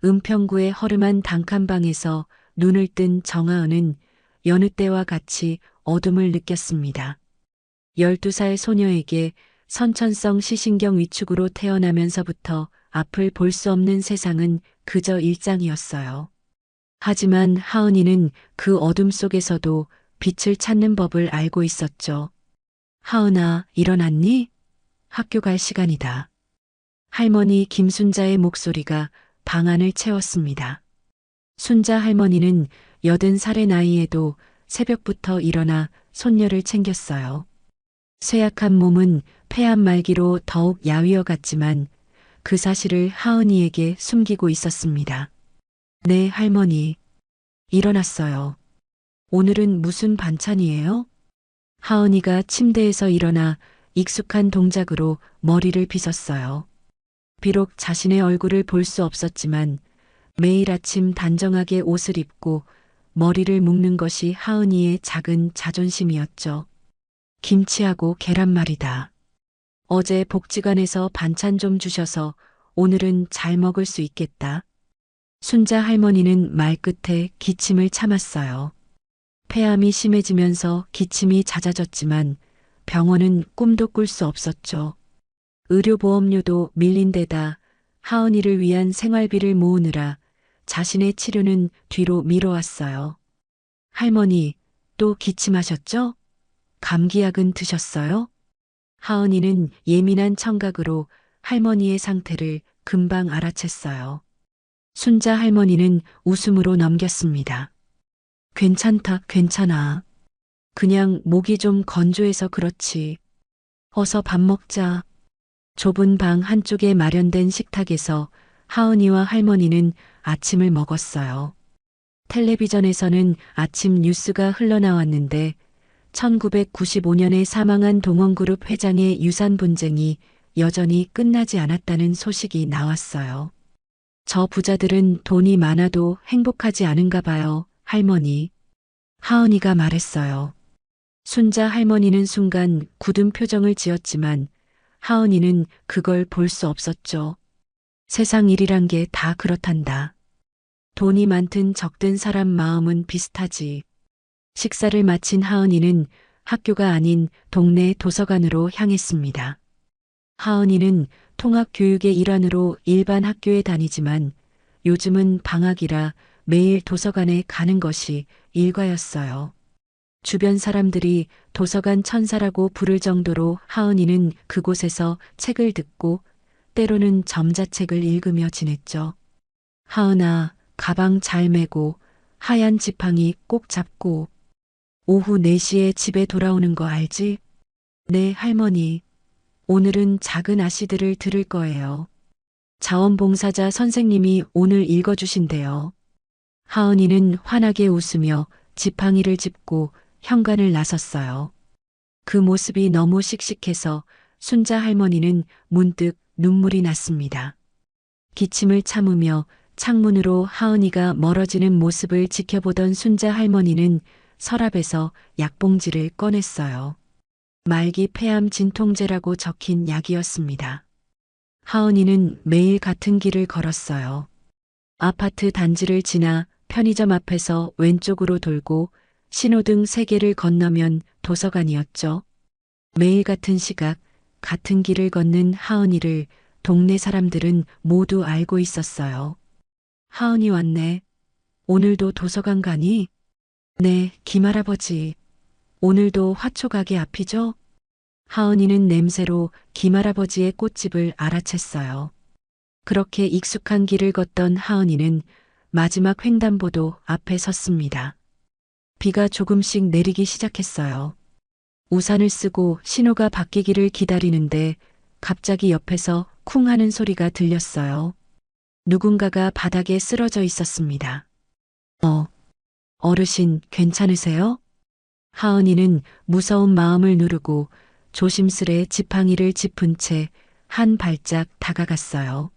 은평구의 허름한 단칸방에서 눈을 뜬 정하은은 여느 때와 같이 어둠을 느꼈습니다. 12살 소녀에게 선천성 시신경 위축으로 태어나면서부터 앞을 볼 수 없는 세상은 그저 일상이었어요. 하지만 하은이는 그 어둠 속에서도 빛을 찾는 법을 알고 있었죠. 하은아, 일어났니? 학교 갈 시간이다. 할머니 김순자의 목소리가 방 안을 채웠습니다. 순자 할머니는 80살의 나이에도 새벽부터 일어나 손녀를 챙겼어요. 쇠약한 몸은 폐암 말기로 더욱 야위어 갔지만 그 사실을 하은이에게 숨기고 있었습니다. 네, 할머니. 일어났어요. 오늘은 무슨 반찬이에요? 하은이가 침대에서 일어나 익숙한 동작으로 머리를 빗었어요. 비록 자신의 얼굴을 볼 수 없었지만 매일 아침 단정하게 옷을 입고 머리를 묶는 것이 하은이의 작은 자존심이었죠. 김치하고 계란말이다. 어제 복지관에서 반찬 좀 주셔서 오늘은 잘 먹을 수 있겠다. 순자 할머니는 말끝에 기침을 참았어요. 폐암이 심해지면서 기침이 잦아졌지만 병원은 꿈도 꿀 수 없었죠. 의료보험료도 밀린 데다 하은이를 위한 생활비를 모으느라 자신의 치료는 뒤로 미뤄왔어요. 할머니, 또 기침하셨죠? 감기약은 드셨어요? 하은이는 예민한 청각으로 할머니의 상태를 금방 알아챘어요. 순자 할머니는 웃음으로 넘겼습니다. 괜찮다, 괜찮아. 그냥 목이 좀 건조해서 그렇지. 어서 밥 먹자. 좁은 방 한쪽에 마련된 식탁에서 하은이와 할머니는 아침을 먹었어요. 텔레비전에서는 아침 뉴스가 흘러나왔는데 1995년에 사망한 동원그룹 회장의 유산 분쟁이 여전히 끝나지 않았다는 소식이 나왔어요. 저 부자들은 돈이 많아도 행복하지 않은가 봐요, 할머니. 하은이가 말했어요. 순자 할머니는 순간 굳은 표정을 지었지만 하은이는 그걸 볼 수 없었죠. 세상 일이란 게 다 그렇단다. 돈이 많든 적든 사람 마음은 비슷하지. 식사를 마친 하은이는 학교가 아닌 동네 도서관으로 향했습니다. 하은이는 통합교육의 일환으로 일반 학교에 다니지만 요즘은 방학이라 매일 도서관에 가는 것이 일과였어요. 주변 사람들이 도서관 천사라고 부를 정도로 하은이는 그곳에서 책을 듣고 때로는 점자책을 읽으며 지냈죠. 하은아, 가방 잘 메고 하얀 지팡이 꼭 잡고 오후 4시에 집에 돌아오는 거 알지? 네, 할머니. 오늘은 작은 아씨들을 들을 거예요. 자원봉사자 선생님이 오늘 읽어주신대요. 하은이는 환하게 웃으며 지팡이를 짚고 현관을 나섰어요. 그 모습이 너무 씩씩해서 순자 할머니는 문득 눈물이 났습니다. 기침을 참으며 창문으로 하은이가 멀어지는 모습을 지켜보던 순자 할머니는 서랍에서 약봉지를 꺼냈어요. 말기 폐암 진통제라고 적힌 약이었습니다. 하은이는 매일 같은 길을 걸었어요. 아파트 단지를 지나 편의점 앞에서 왼쪽으로 돌고 신호등 3개를 건너면 도서관이었죠. 매일 같은 시각, 같은 길을 걷는 하은이를 동네 사람들은 모두 알고 있었어요. 하은이 왔네. 오늘도 도서관 가니? 네, 김할아버지. 오늘도 화초가게 앞이죠? 하은이는 냄새로 김할아버지의 꽃집을 알아챘어요. 그렇게 익숙한 길을 걷던 하은이는 마지막 횡단보도 앞에 섰습니다. 비가 조금씩 내리기 시작했어요. 우산을 쓰고 신호가 바뀌기를 기다리는데 갑자기 옆에서 쿵 하는 소리가 들렸어요. 누군가가 바닥에 쓰러져 있었습니다. 어르신 괜찮으세요? 하은이는 무서운 마음을 누르고 조심스레 지팡이를 짚은 채 한 발짝 다가갔어요.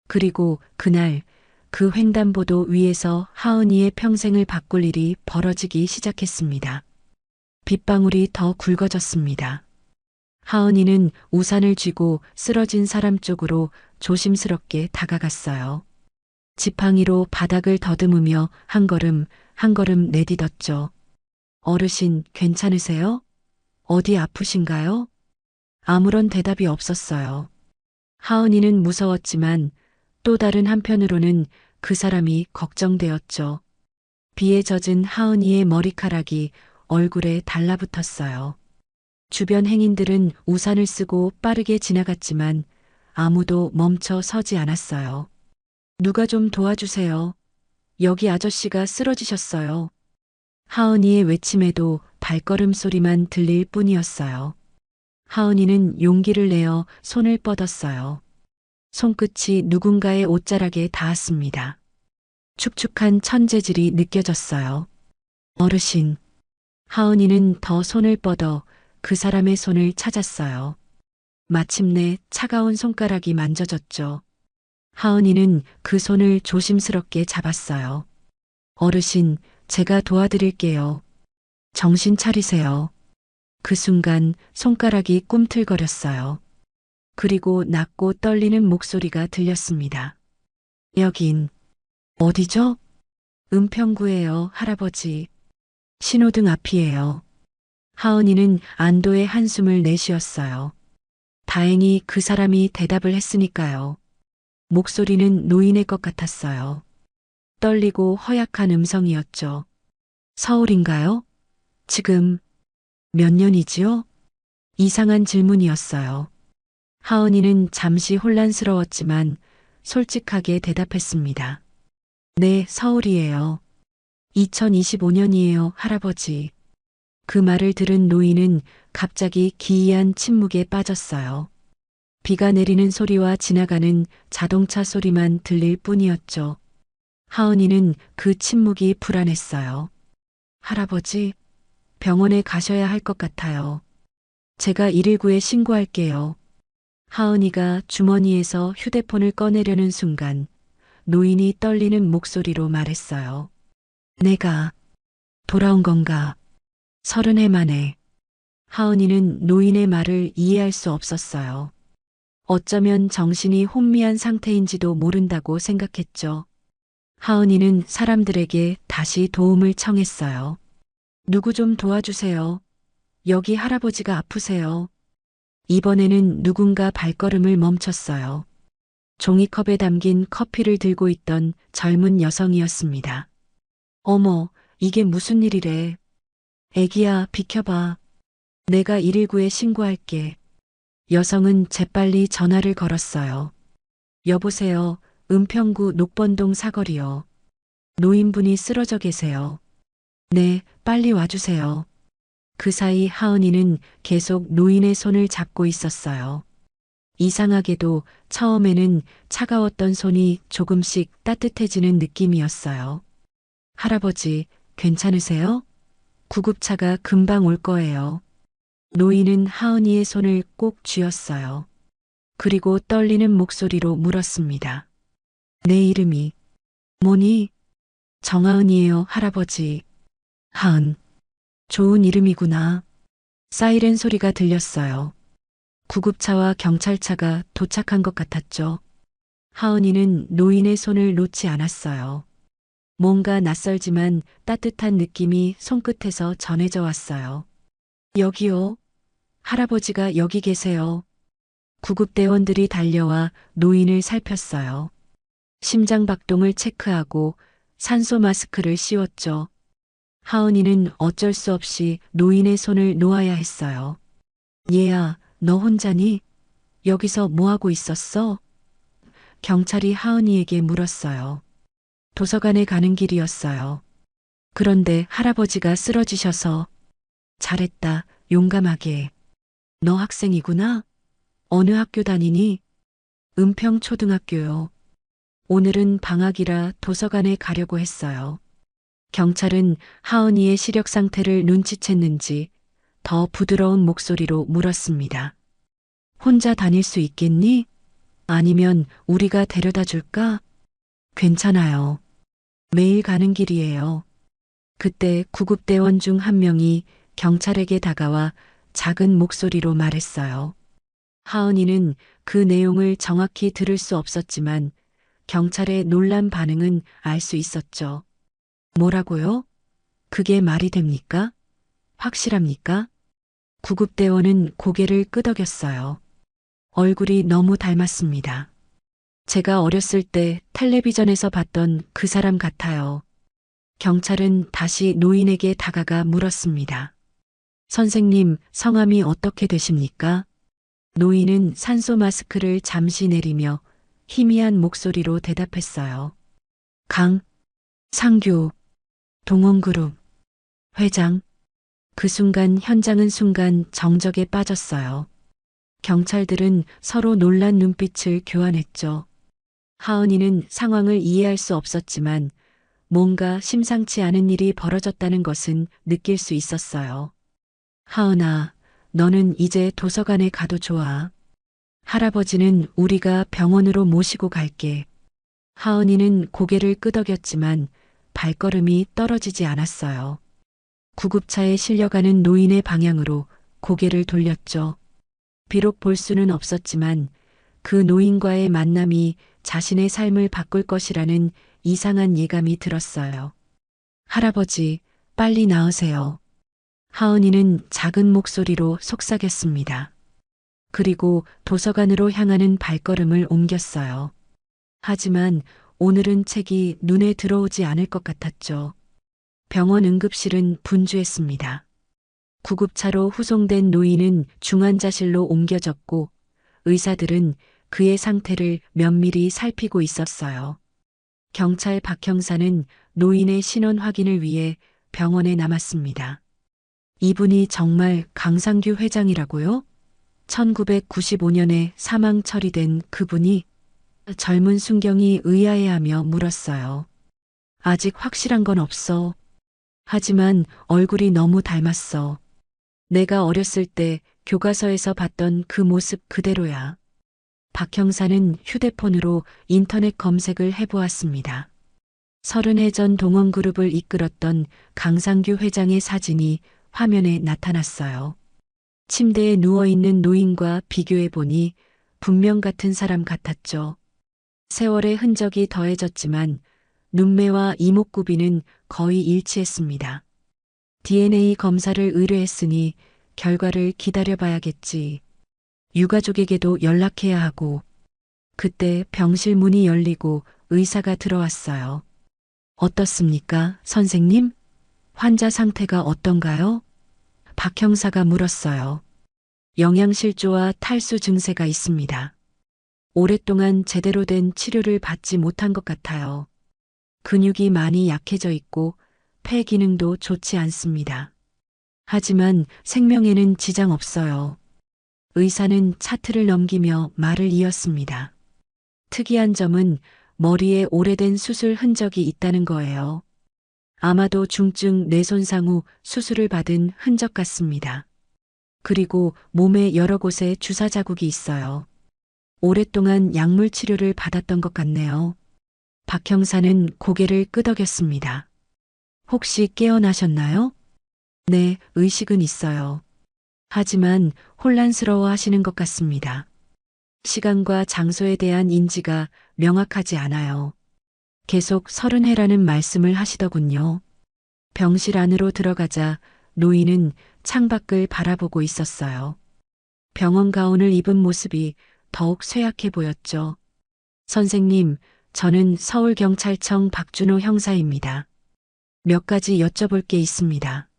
그리고 그날 그 횡단보도 위에서 하은이의 평생을 바꿀 일이 벌어지기 시작했습니다. 빗방울이 더 굵어졌습니다. 하은이는 우산을 쥐고 쓰러진 사람 쪽으로 조심스럽게 다가갔어요. 지팡이로 바닥을 더듬으며 한 걸음 한 걸음 내딛었죠. 어르신, 괜찮으세요? 어디 아프신가요? 아무런 대답이 없었어요. 하은이는 무서웠지만 또 다른 한편으로는 그 사람이 걱정되었죠. 비에 젖은 하은이의 머리카락이 얼굴에 달라붙었어요. 주변 행인들은 우산을 쓰고 빠르게 지나갔지만 아무도 멈춰 서지 않았어요. 누가 좀 도와주세요. 여기 아저씨가 쓰러지셨어요. 하은이의 외침에도 발걸음 소리만 들릴 뿐이었어요. 하은이는 용기를 내어 손을 뻗었어요. 손끝이 누군가의 옷자락에 닿았습니다. 축축한 천재질이 느껴졌어요. 어르신. 하은이는 더 손을 뻗어 그 사람의 손을 찾았어요. 마침내 차가운 손가락이 만져졌죠. 하은이는 그 손을 조심스럽게 잡았어요. 어르신, 제가 도와드릴게요. 정신 차리세요. 그 순간 손가락이 꿈틀거렸어요. 그리고 낮고 떨리는 목소리가 들렸습니다. 여긴 어디죠? 은평구예요, 할아버지. 신호등 앞이에요. 하은이는 안도의 한숨을 내쉬었어요. 다행히 그 사람이 대답을 했으니까요. 목소리는 노인의 것 같았어요. 떨리고 허약한 음성이었죠. 서울인가요? 지금 몇 년이지요? 이상한 질문이었어요. 하은이는 잠시 혼란스러웠지만 솔직하게 대답했습니다. 네, 서울이에요. 2025년이에요, 할아버지. 그 말을 들은 노인은 갑자기 기이한 침묵에 빠졌어요. 비가 내리는 소리와 지나가는 자동차 소리만 들릴 뿐이었죠. 하은이는 그 침묵이 불안했어요. 할아버지, 병원에 가셔야 할 것 같아요. 제가 119에 신고할게요. 하은이가 주머니에서 휴대폰을 꺼내려는 순간 노인이 떨리는 목소리로 말했어요. 내가 돌아온 건가? 30해 만에. 하은이는 노인의 말을 이해할 수 없었어요. 어쩌면 정신이 혼미한 상태인지도 모른다고 생각했죠. 하은이는 사람들에게 다시 도움을 청했어요. 누구 좀 도와주세요. 여기 할아버지가 아프세요. 이번에는 누군가 발걸음을 멈췄어요. 종이컵에 담긴 커피를 들고 있던 젊은 여성이었습니다. 어머, 이게 무슨 일이래. 애기야, 비켜봐. 내가 119에 신고할게. 여성은 재빨리 전화를 걸었어요. 여보세요, 은평구 녹번동 사거리요. 노인분이 쓰러져 계세요. 네, 빨리 와주세요. 그 사이 하은이는 계속 노인의 손을 잡고 있었어요. 이상하게도 처음에는 차가웠던 손이 조금씩 따뜻해지는 느낌이었어요. 할아버지, 괜찮으세요? 구급차가 금방 올 거예요. 노인은 하은이의 손을 꼭 쥐었어요. 그리고 떨리는 목소리로 물었습니다. 내 이름이 뭐니? 정하은이에요, 할아버지. 하은. 좋은 이름이구나. 사이렌 소리가 들렸어요. 구급차와 경찰차가 도착한 것 같았죠. 하은이는 노인의 손을 놓지 않았어요. 뭔가 낯설지만 따뜻한 느낌이 손끝에서 전해져 왔어요. 여기요. 할아버지가 여기 계세요. 구급대원들이 달려와 노인을 살폈어요. 심장 박동을 체크하고 산소 마스크를 씌웠죠. 하은이는 어쩔 수 없이 노인의 손을 놓아야 했어요. 얘야, 너 혼자니? 여기서 뭐 하고 있었어? 경찰이 하은이에게 물었어요. 도서관에 가는 길이었어요. 그런데 할아버지가 쓰러지셔서. 잘했다, 용감하게. 너 학생이구나? 어느 학교 다니니? 은평초등학교요. 오늘은 방학이라 도서관에 가려고 했어요. 경찰은 하은이의 시력 상태를 눈치챘는지 더 부드러운 목소리로 물었습니다. 혼자 다닐 수 있겠니? 아니면 우리가 데려다 줄까? 괜찮아요. 매일 가는 길이에요. 그때 구급대원 중 한 명이 경찰에게 다가와 작은 목소리로 말했어요. 하은이는 그 내용을 정확히 들을 수 없었지만 경찰의 놀란 반응은 알 수 있었죠. 뭐라고요? 그게 말이 됩니까? 확실합니까? 구급대원은 고개를 끄덕였어요. 얼굴이 너무 닮았습니다. 제가 어렸을 때 텔레비전에서 봤던 그 사람 같아요. 경찰은 다시 노인에게 다가가 물었습니다. 선생님, 성함이 어떻게 되십니까? 노인은 산소 마스크를 잠시 내리며 희미한 목소리로 대답했어요. 상규, 동원그룹, 회장. 그 순간 현장은 순간 정적에 빠졌어요. 경찰들은 서로 놀란 눈빛을 교환했죠. 하은이는 상황을 이해할 수 없었지만 뭔가 심상치 않은 일이 벌어졌다는 것은 느낄 수 있었어요. 하은아, 너는 이제 도서관에 가도 좋아. 할아버지는 우리가 병원으로 모시고 갈게. 하은이는 고개를 끄덕였지만 발걸음이 떨어지지 않았어요. 구급차에 실려가는 노인의 방향으로 고개를 돌렸죠. 비록 볼 수는 없었지만 그 노인과의 만남이 자신의 삶을 바꿀 것이라는 이상한 예감이 들었어요. 할아버지, 빨리 나으세요. 하은이는 작은 목소리로 속삭였습니다. 그리고 도서관으로 향하는 발걸음을 옮겼어요. 하지만 오늘은 책이 눈에 들어오지 않을 것 같았죠. 병원 응급실은 분주했습니다. 구급차로 후송된 노인은 중환자실로 옮겨졌고 의사들은 그의 상태를 면밀히 살피고 있었어요. 경찰 박 형사는 노인의 신원 확인을 위해 병원에 남았습니다. 이분이 정말 강상규 회장이라고요? 1995년에 사망 처리된 그분이? 젊은 순경이 의아해하며 물었어요. 아직 확실한 건 없어. 하지만 얼굴이 너무 닮았어. 내가 어렸을 때 교과서에서 봤던 그 모습 그대로야. 박 형사는 휴대폰으로 인터넷 검색을 해보았습니다. 30해 전 동원그룹을 이끌었던 강상규 회장의 사진이 화면에 나타났어요. 침대에 누워있는 노인과 비교해보니 분명 같은 사람 같았죠. 세월의 흔적이 더해졌지만 눈매와 이목구비는 거의 일치했습니다. DNA 검사를 의뢰했으니 결과를 기다려봐야겠지. 유가족에게도 연락해야 하고. 그때 병실 문이 열리고 의사가 들어왔어요. 어떻습니까, 선생님? 환자 상태가 어떤가요? 박 형사가 물었어요. 영양실조와 탈수 증세가 있습니다. 오랫동안 제대로 된 치료를 받지 못한 것 같아요. 근육이 많이 약해져 있고 폐 기능도 좋지 않습니다. 하지만 생명에는 지장 없어요. 의사는 차트를 넘기며 말을 이었습니다. 특이한 점은 머리에 오래된 수술 흔적이 있다는 거예요. 아마도 중증 뇌손상 후 수술을 받은 흔적 같습니다. 그리고 몸에 여러 곳에 주사 자국이 있어요. 오랫동안 약물 치료를 받았던 것 같네요. 박 형사는 고개를 끄덕였습니다. 혹시 깨어나셨나요? 네, 의식은 있어요. 하지만 혼란스러워 하시는 것 같습니다. 시간과 장소에 대한 인지가 명확하지 않아요. 계속 30해라는 말씀을 하시더군요. 병실 안으로 들어가자 노인은 창밖을 바라보고 있었어요. 병원 가운을 입은 모습이 더욱 쇠약해 보였죠. 선생님, 저는 서울경찰청 박준호 형사입니다. 몇 가지 여쭤볼 게 있습니다.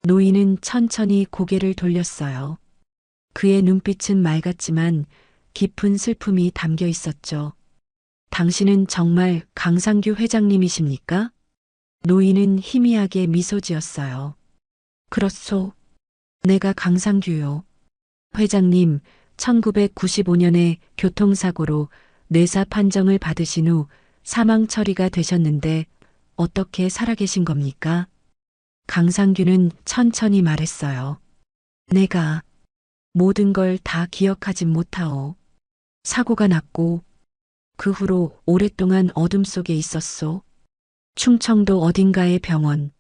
노인은 천천히 고개를 돌렸어요. 그의 눈빛은 맑았지만 깊은 슬픔이 담겨 있었죠. 당신은 정말 강상규 회장님이십니까? 노인은 희미하게 미소 지었어요. 그렇소. 내가 강상규요. 회장님, 1995년에 교통사고로 뇌사 판정을 받으신 후 사망 처리가 되셨는데 어떻게 살아계신 겁니까? 강상규는 천천히 말했어요. 내가 모든 걸 다 기억하진 못하오. 사고가 났고 그 후로 오랫동안 어둠 속에 있었소. 충청도 어딘가의 병원,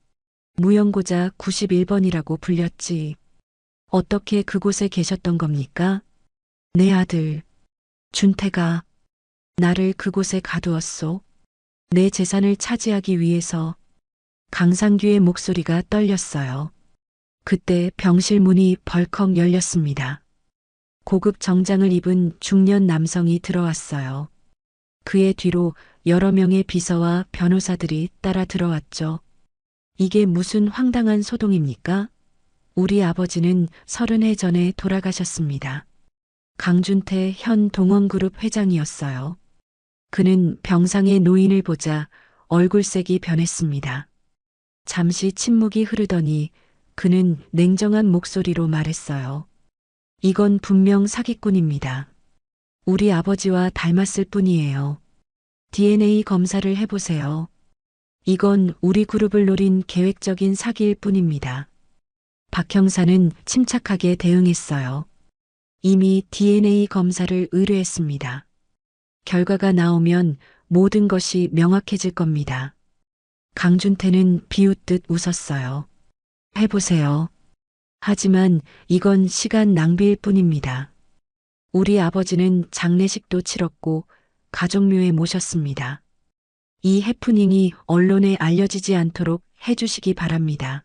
무용고자 91번이라고 불렸지. 어떻게 그곳에 계셨던 겁니까? 내 아들, 준태가 나를 그곳에 가두었소. 내 재산을 차지하기 위해서. 강상규의 목소리가 떨렸어요. 그때 병실 문이 벌컥 열렸습니다. 고급 정장을 입은 중년 남성이 들어왔어요. 그의 뒤로 여러 명의 비서와 변호사들이 따라 들어왔죠. 이게 무슨 황당한 소동입니까? 우리 아버지는 30해 전에 돌아가셨습니다. 강준태 현 동원그룹 회장이었어요. 그는 병상의 노인을 보자 얼굴색이 변했습니다. 잠시 침묵이 흐르더니 그는 냉정한 목소리로 말했어요. 이건 분명 사기꾼입니다. 우리 아버지와 닮았을 뿐이에요. DNA 검사를 해보세요. 이건 우리 그룹을 노린 계획적인 사기일 뿐입니다. 박 형사는 침착하게 대응했어요. 이미 DNA 검사를 의뢰했습니다. 결과가 나오면 모든 것이 명확해질 겁니다. 강준태는 비웃듯 웃었어요. 해보세요. 하지만 이건 시간 낭비일 뿐입니다. 우리 아버지는 장례식도 치렀고 가족묘에 모셨습니다. 이 해프닝이 언론에 알려지지 않도록 해주시기 바랍니다.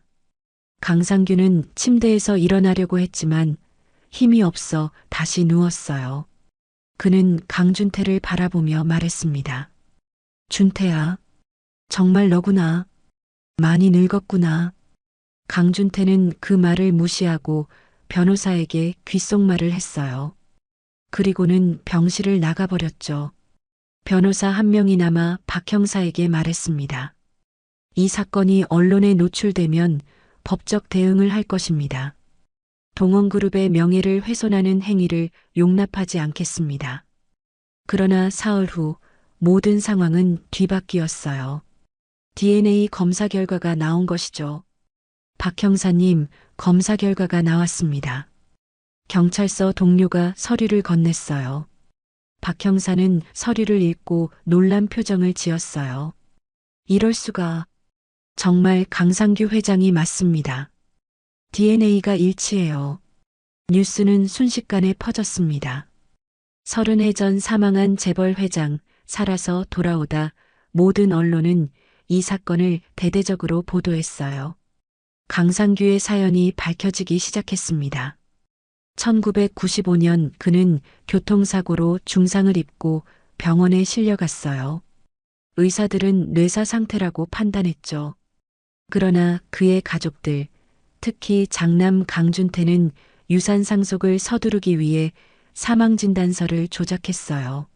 강상규는 침대에서 일어나려고 했지만 힘이 없어 다시 누웠어요. 그는 강준태를 바라보며 말했습니다. 준태야, 정말 너구나. 많이 늙었구나. 강준태는 그 말을 무시하고 변호사에게 귓속말을 했어요. 그리고는 병실을 나가버렸죠. 변호사 한 명이 남아 박 형사에게 말했습니다. 이 사건이 언론에 노출되면 법적 대응을 할 것입니다. 동원그룹의 명예를 훼손하는 행위를 용납하지 않겠습니다. 그러나 사흘 후 모든 상황은 뒤바뀌었어요. DNA 검사 결과가 나온 것이죠. 박 형사님, 검사 결과가 나왔습니다. 경찰서 동료가 서류를 건넸어요. 박 형사는 서류를 읽고 놀란 표정을 지었어요. 이럴 수가. 정말 강상규 회장이 맞습니다. DNA가 일치해요. 뉴스는 순식간에 퍼졌습니다. 30해 전 사망한 재벌 회장, 살아서 돌아오다 모든 언론은 이 사건을 대대적으로 보도했어요. 강상규의 사연이 밝혀지기 시작했습니다. 1995년 그는 교통사고로 중상을 입고 병원에 실려갔어요. 의사들은 뇌사 상태라고 판단했죠. 그러나 그의 가족들, 특히 장남 강준태는 유산 상속을 서두르기 위해 사망진단서를 조작했어요.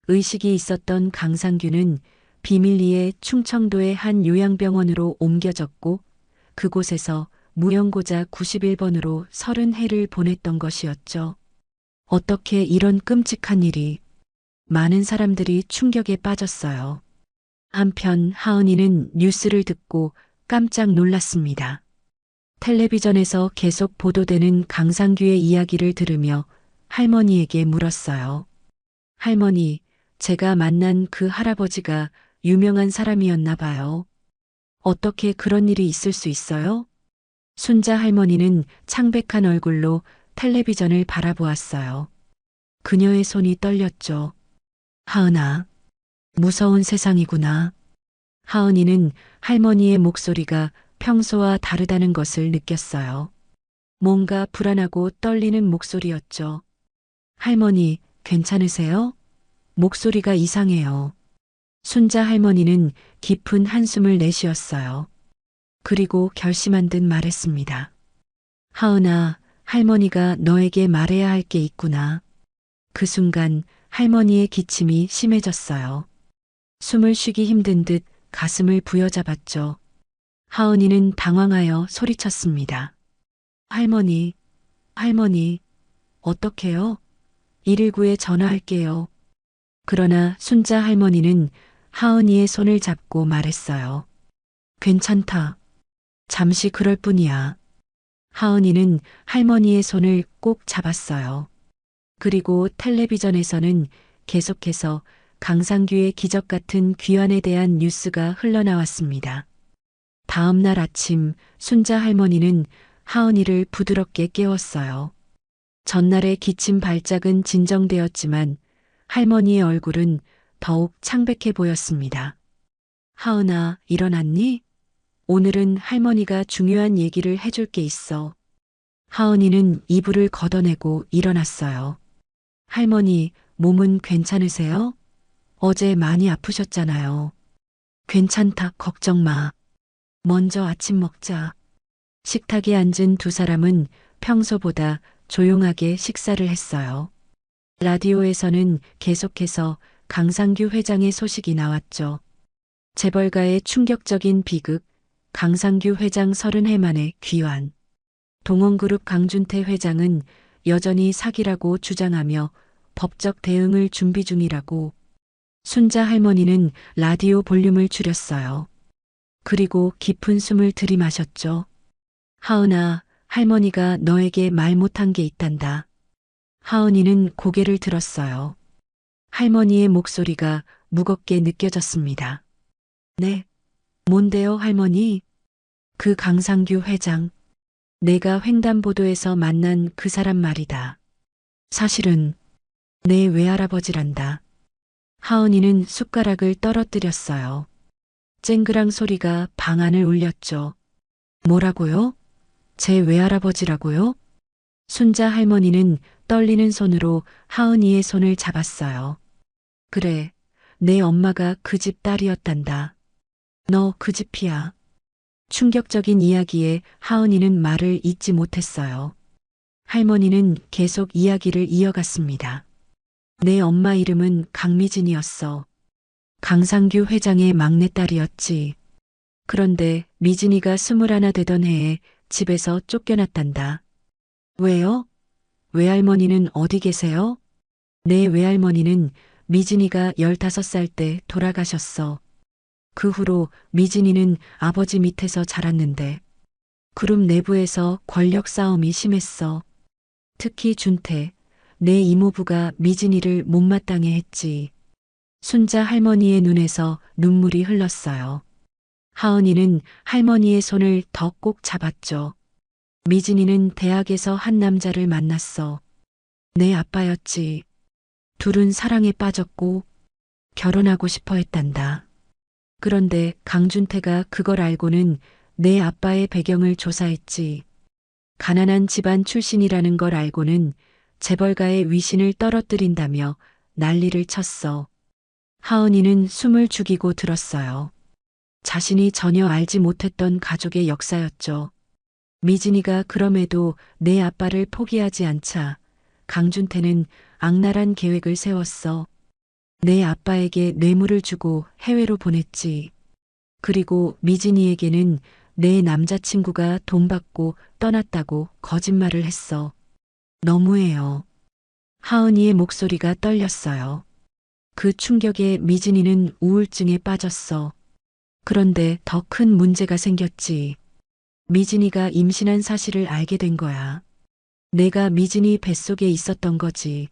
의식이 있었던 강상규는 비밀리에 충청도의 한 요양병원으로 옮겨졌고 그곳에서 무연고자 91번으로 30해를 보냈던 것이었죠. 어떻게 이런 끔찍한 일이. 많은 사람들이 충격에 빠졌어요. 한편 하은이는 뉴스를 듣고 깜짝 놀랐습니다. 텔레비전에서 계속 보도되는 강상규의 이야기를 들으며 할머니에게 물었어요. 할머니, 제가 만난 그 할아버지가 유명한 사람이었나 봐요. 어떻게 그런 일이 있을 수 있어요? 순자 할머니는 창백한 얼굴로 텔레비전을 바라보았어요. 그녀의 손이 떨렸죠. 하은아, 무서운 세상이구나. 하은이는 할머니의 목소리가 평소와 다르다는 것을 느꼈어요. 뭔가 불안하고 떨리는 목소리였죠. 할머니, 괜찮으세요? 목소리가 이상해요. 순자 할머니는 깊은 한숨을 내쉬었어요. 그리고 결심한 듯 말했습니다. 하은아, 할머니가 너에게 말해야 할 게 있구나. 그 순간 할머니의 기침이 심해졌어요. 숨을 쉬기 힘든 듯 가슴을 부여잡았죠. 하은이는 당황하여 소리쳤습니다. 할머니, 할머니, 어떡해요? 119에 전화할게요. 그러나 순자 할머니는 하은이의 손을 잡고 말했어요. 괜찮다. 잠시 그럴 뿐이야. 하은이는 할머니의 손을 꼭 잡았어요. 그리고 텔레비전에서는 계속해서 강상규의 기적 같은 귀환에 대한 뉴스가 흘러나왔습니다. 다음 날 아침 순자 할머니는 하은이를 부드럽게 깨웠어요. 전날의 기침 발작은 진정되었지만 할머니의 얼굴은 더욱 창백해 보였습니다. 하은아, 일어났니? 오늘은 할머니가 중요한 얘기를 해줄 게 있어. 하은이는 이불을 걷어내고 일어났어요. 할머니, 몸은 괜찮으세요? 어제 많이 아프셨잖아요. 괜찮다, 걱정 마. 먼저 아침 먹자. 식탁에 앉은 두 사람은 평소보다 조용하게 식사를 했어요. 라디오에서는 계속해서 강상규 회장의 소식이 나왔죠. 재벌가의 충격적인 비극, 강상규 회장 30해 만에 귀환. 동원그룹 강준태 회장은 여전히 사기라고 주장하며 법적 대응을 준비 중이라고. 순자 할머니는 라디오 볼륨을 줄였어요. 그리고 깊은 숨을 들이마셨죠. 하은아, 할머니가 너에게 말 못한 게 있단다. 하은이는 고개를 들었어요. 할머니의 목소리가 무겁게 느껴졌습니다. 네. 뭔데요, 할머니? 그 강상규 회장. 내가 횡단보도에서 만난 그 사람 말이다. 사실은 내 외할아버지란다. 하은이는 숟가락을 떨어뜨렸어요. 쨍그랑 소리가 방 안을 울렸죠. 뭐라고요? 제 외할아버지라고요? 순자 할머니는 떨리는 손으로 하은이의 손을 잡았어요. 그래, 내 엄마가 그 집 딸이었단다. 너 그 집이야. 충격적인 이야기에 하은이는 말을 잇지 못했어요. 할머니는 계속 이야기를 이어갔습니다. 내 엄마 이름은 강미진이었어. 강상규 회장의 막내딸이었지. 그런데 미진이가 21 되던 해에 집에서 쫓겨났단다. 왜요? 외할머니는 어디 계세요? 내 외할머니는 미진이가 15살 때 돌아가셨어. 그 후로 미진이는 아버지 밑에서 자랐는데 그룹 내부에서 권력 싸움이 심했어. 특히 준태, 내 이모부가 미진이를 못마땅해 했지. 순자 할머니의 눈에서 눈물이 흘렀어요. 하은이는 할머니의 손을 더 꼭 잡았죠. 미진이는 대학에서 한 남자를 만났어. 내 아빠였지. 둘은 사랑에 빠졌고 결혼하고 싶어 했단다. 그런데 강준태가 그걸 알고는 내 아빠의 배경을 조사했지. 가난한 집안 출신이라는 걸 알고는 재벌가의 위신을 떨어뜨린다며 난리를 쳤어. 하은이는 숨을 죽이고 들었어요. 자신이 전혀 알지 못했던 가족의 역사였죠. 미진이가 그럼에도 내 아빠를 포기하지 않자 강준태는 악랄한 계획을 세웠어. 내 아빠에게 뇌물을 주고 해외로 보냈지. 그리고 미진이에게는 내 남자친구가 돈 받고 떠났다고 거짓말을 했어. 너무해요. 하은이의 목소리가 떨렸어요. 그 충격에 미진이는 우울증에 빠졌어. 그런데 더 큰 문제가 생겼지. 미진이가 임신한 사실을 알게 된 거야. 내가 미진이 뱃속에 있었던 거지.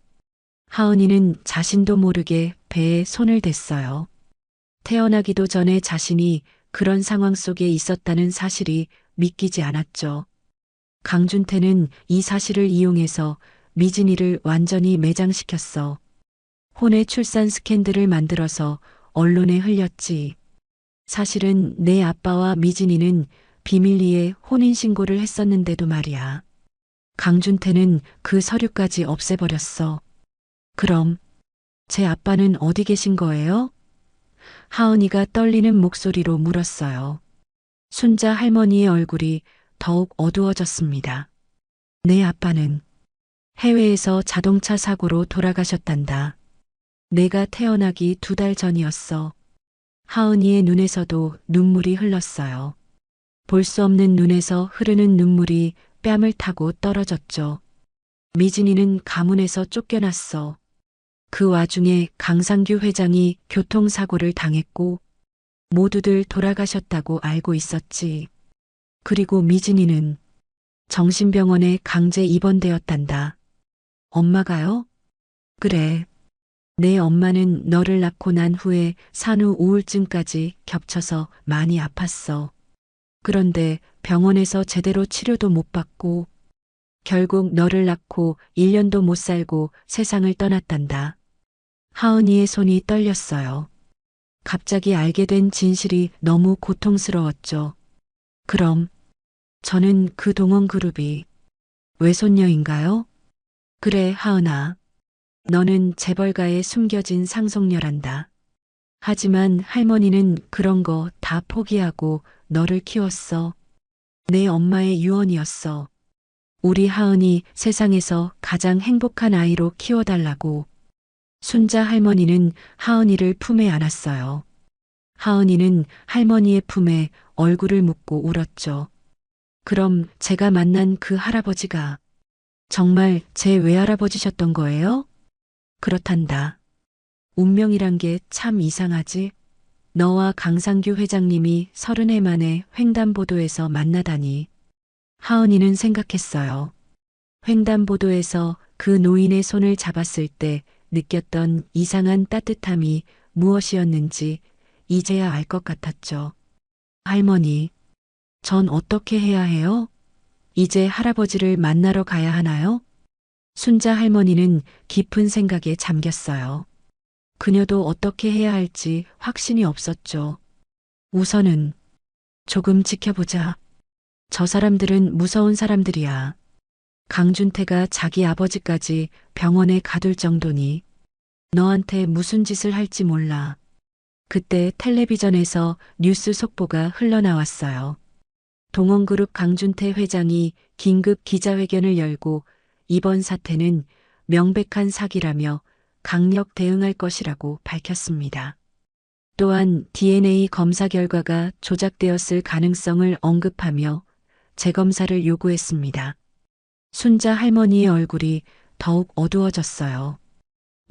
하은이는 자신도 모르게 배에 손을 댔어요. 태어나기도 전에 자신이 그런 상황 속에 있었다는 사실이 믿기지 않았죠. 강준태는 이 사실을 이용해서 미진이를 완전히 매장시켰어. 혼외 출산 스캔들을 만들어서 언론에 흘렸지. 사실은 내 아빠와 미진이는 비밀리에 혼인신고를 했었는데도 말이야. 강준태는 그 서류까지 없애버렸어. 그럼 제 아빠는 어디 계신 거예요? 하은이가 떨리는 목소리로 물었어요. 순자 할머니의 얼굴이 더욱 어두워졌습니다. 내 아빠는 해외에서 자동차 사고로 돌아가셨단다. 내가 태어나기 2달 전이었어. 하은이의 눈에서도 눈물이 흘렀어요. 볼 수 없는 눈에서 흐르는 눈물이 뺨을 타고 떨어졌죠. 미진이는 가문에서 쫓겨났어. 그 와중에 강상규 회장이 교통사고를 당했고 모두들 돌아가셨다고 알고 있었지. 그리고 미진이는 정신병원에 강제 입원되었단다. 엄마가요? 그래. 내 엄마는 너를 낳고 난 후에 산후 우울증까지 겹쳐서 많이 아팠어. 그런데 병원에서 제대로 치료도 못 받고 결국 너를 낳고 1년도 못 살고 세상을 떠났단다. 하은이의 손이 떨렸어요. 갑자기 알게 된 진실이 너무 고통스러웠죠. 그럼 저는 그 동원 그룹이 외손녀인가요? 그래, 하은아. 너는 재벌가에 숨겨진 상속녀란다. 하지만 할머니는 그런 거 다 포기하고 너를 키웠어. 내 엄마의 유언이었어. 우리 하은이 세상에서 가장 행복한 아이로 키워달라고. 순자 할머니는 하은이를 품에 안았어요. 하은이는 할머니의 품에 얼굴을 묻고 울었죠. 그럼 제가 만난 그 할아버지가 정말 제 외할아버지셨던 거예요? 그렇단다. 운명이란 게 참 이상하지? 너와 강상규 회장님이 30해 만에 횡단보도에서 만나다니. 하은이는 생각했어요. 횡단보도에서 그 노인의 손을 잡았을 때 느꼈던 이상한 따뜻함이 무엇이었는지 이제야 알 것 같았죠. 할머니, 전 어떻게 해야 해요? 이제 할아버지를 만나러 가야 하나요? 순자 할머니는 깊은 생각에 잠겼어요. 그녀도 어떻게 해야 할지 확신이 없었죠. 우선은 조금 지켜보자. 저 사람들은 무서운 사람들이야. 강준태가 자기 아버지까지 병원에 가둘 정도니 너한테 무슨 짓을 할지 몰라. 그때 텔레비전에서 뉴스 속보가 흘러나왔어요. 동원그룹 강준태 회장이 긴급 기자회견을 열고 이번 사태는 명백한 사기라며 강력 대응할 것이라고 밝혔습니다. 또한 DNA 검사 결과가 조작되었을 가능성을 언급하며 재검사를 요구했습니다. 순자 할머니의 얼굴이 더욱 어두워졌어요.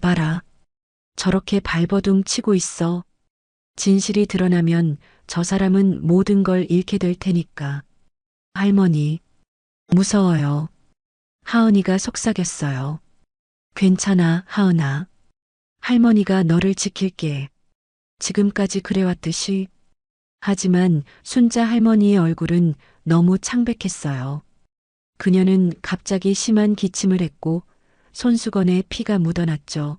봐라. 저렇게 발버둥 치고 있어. 진실이 드러나면 저 사람은 모든 걸 잃게 될 테니까. 할머니, 무서워요. 하은이가 속삭였어요. 괜찮아, 하은아. 할머니가 너를 지킬게. 지금까지 그래왔듯이. 하지만 순자 할머니의 얼굴은 너무 창백했어요. 그녀는 갑자기 심한 기침을 했고 손수건에 피가 묻어났죠.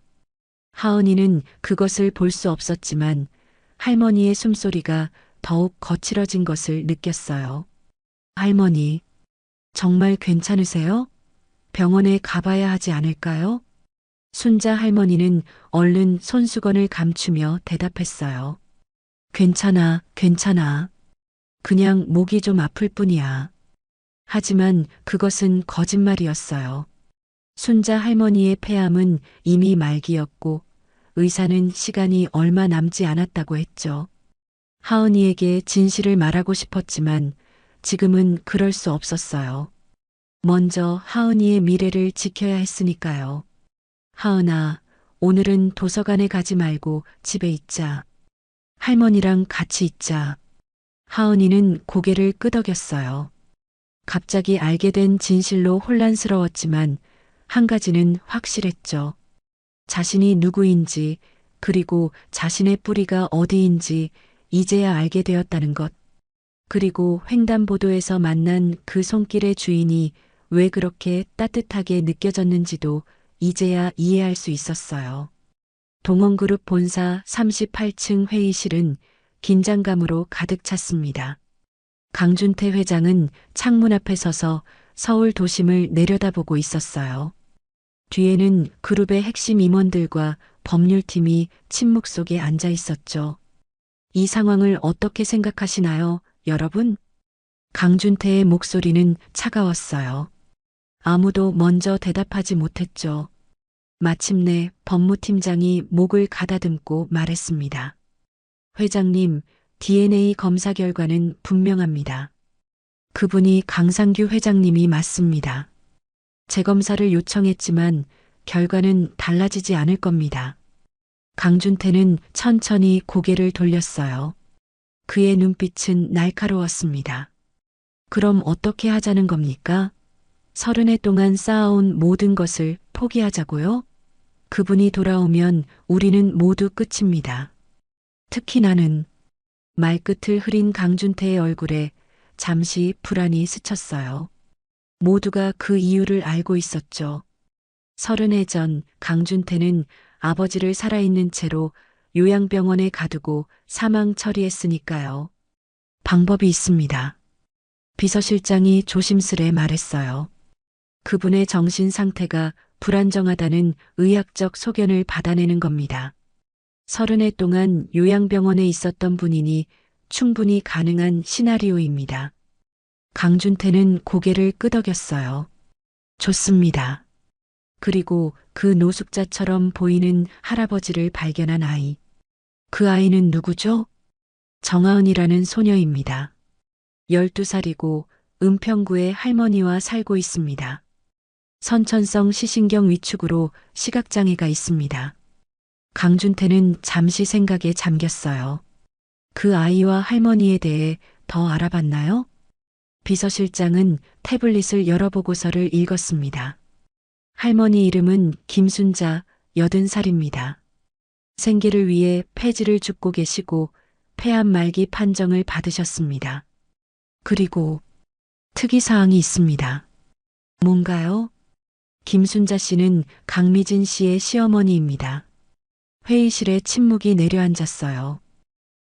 하은이는 그것을 볼 수 없었지만 할머니의 숨소리가 더욱 거칠어진 것을 느꼈어요. 할머니, 정말 괜찮으세요? 병원에 가봐야 하지 않을까요? 순자 할머니는 얼른 손수건을 감추며 대답했어요. 괜찮아, 괜찮아. 그냥 목이 좀 아플 뿐이야. 하지만 그것은 거짓말이었어요. 순자 할머니의 폐암은 이미 말기였고 의사는 시간이 얼마 남지 않았다고 했죠. 하은이에게 진실을 말하고 싶었지만 지금은 그럴 수 없었어요. 먼저 하은이의 미래를 지켜야 했으니까요. 하은아, 오늘은 도서관에 가지 말고 집에 있자. 할머니랑 같이 있자. 하은이는 고개를 끄덕였어요. 갑자기 알게 된 진실로 혼란스러웠지만 한 가지는 확실했죠. 자신이 누구인지 그리고 자신의 뿌리가 어디인지 이제야 알게 되었다는 것. 그리고 횡단보도에서 만난 그 손길의 주인이 왜 그렇게 따뜻하게 느껴졌는지도 이제야 이해할 수 있었어요. 동원그룹 본사 38층 회의실은 긴장감으로 가득 찼습니다. 강준태 회장은 창문 앞에 서서 서울 도심을 내려다보고 있었어요. 뒤에는 그룹의 핵심 임원들과 법률팀이 침묵 속에 앉아 있었죠. 이 상황을 어떻게 생각하시나요, 여러분? 강준태의 목소리는 차가웠어요. 아무도 먼저 대답하지 못했죠. 마침내 법무팀장이 목을 가다듬고 말했습니다. 회장님, DNA 검사 결과는 분명합니다. 그분이 강상규 회장님이 맞습니다. 재검사를 요청했지만 결과는 달라지지 않을 겁니다. 강준태는 천천히 고개를 돌렸어요. 그의 눈빛은 날카로웠습니다. 그럼 어떻게 하자는 겁니까? 30해 동안 쌓아온 모든 것을 포기하자고요? 그분이 돌아오면 우리는 모두 끝입니다. 특히 나는. 말끝을 흐린 강준태의 얼굴에 잠시 불안이 스쳤어요. 모두가 그 이유를 알고 있었죠. 30해 전 강준태는 아버지를 살아있는 채로 요양병원에 가두고 사망 처리했으니까요. 방법이 있습니다. 비서실장이 조심스레 말했어요. 그분의 정신 상태가 불안정하다는 의학적 소견을 받아내는 겁니다. 30해 동안 요양병원에 있었던 분이니 충분히 가능한 시나리오입니다. 강준태는 고개를 끄덕였어요. 좋습니다. 그리고 그 노숙자처럼 보이는 할아버지를 발견한 아이. 그 아이는 누구죠? 정하은이라는 소녀입니다. 12살이고 은평구의 할머니와 살고 있습니다. 선천성 시신경 위축으로 시각장애가 있습니다. 강준태는 잠시 생각에 잠겼어요. 그 아이와 할머니에 대해 더 알아봤나요? 비서실장은 태블릿을 열어보고서를 읽었습니다. 할머니 이름은 김순자, 80살입니다. 생계를 위해 폐지를 줍고 계시고 폐암 말기 판정을 받으셨습니다. 그리고 특이사항이 있습니다. 뭔가요? 김순자 씨는 강미진 씨의 시어머니입니다. 회의실에 침묵이 내려앉았어요.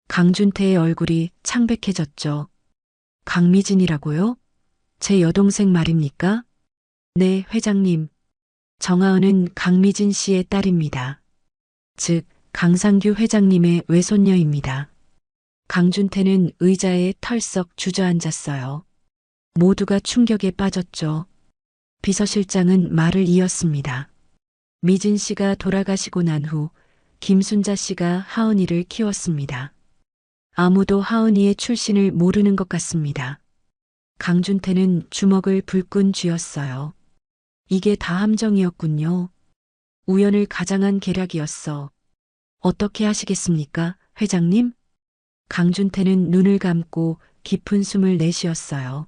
강준태의 얼굴이 창백해졌죠. 강미진이라고요? 제 여동생 말입니까? 네, 회장님. 정하은은 강미진 씨의 딸입니다. 즉, 강상규 회장님의 외손녀입니다. 강준태는 의자에 털썩 주저앉았어요. 모두가 충격에 빠졌죠. 비서실장은 말을 이었습니다. 미진 씨가 돌아가시고 난 후 김순자 씨가 하은이를 키웠습니다. 아무도 하은이의 출신을 모르는 것 같습니다. 강준태는 주먹을 불끈 쥐었어요. 이게 다 함정이었군요. 우연을 가장한 계략이었어. 어떻게 하시겠습니까, 회장님? 강준태는 눈을 감고 깊은 숨을 내쉬었어요.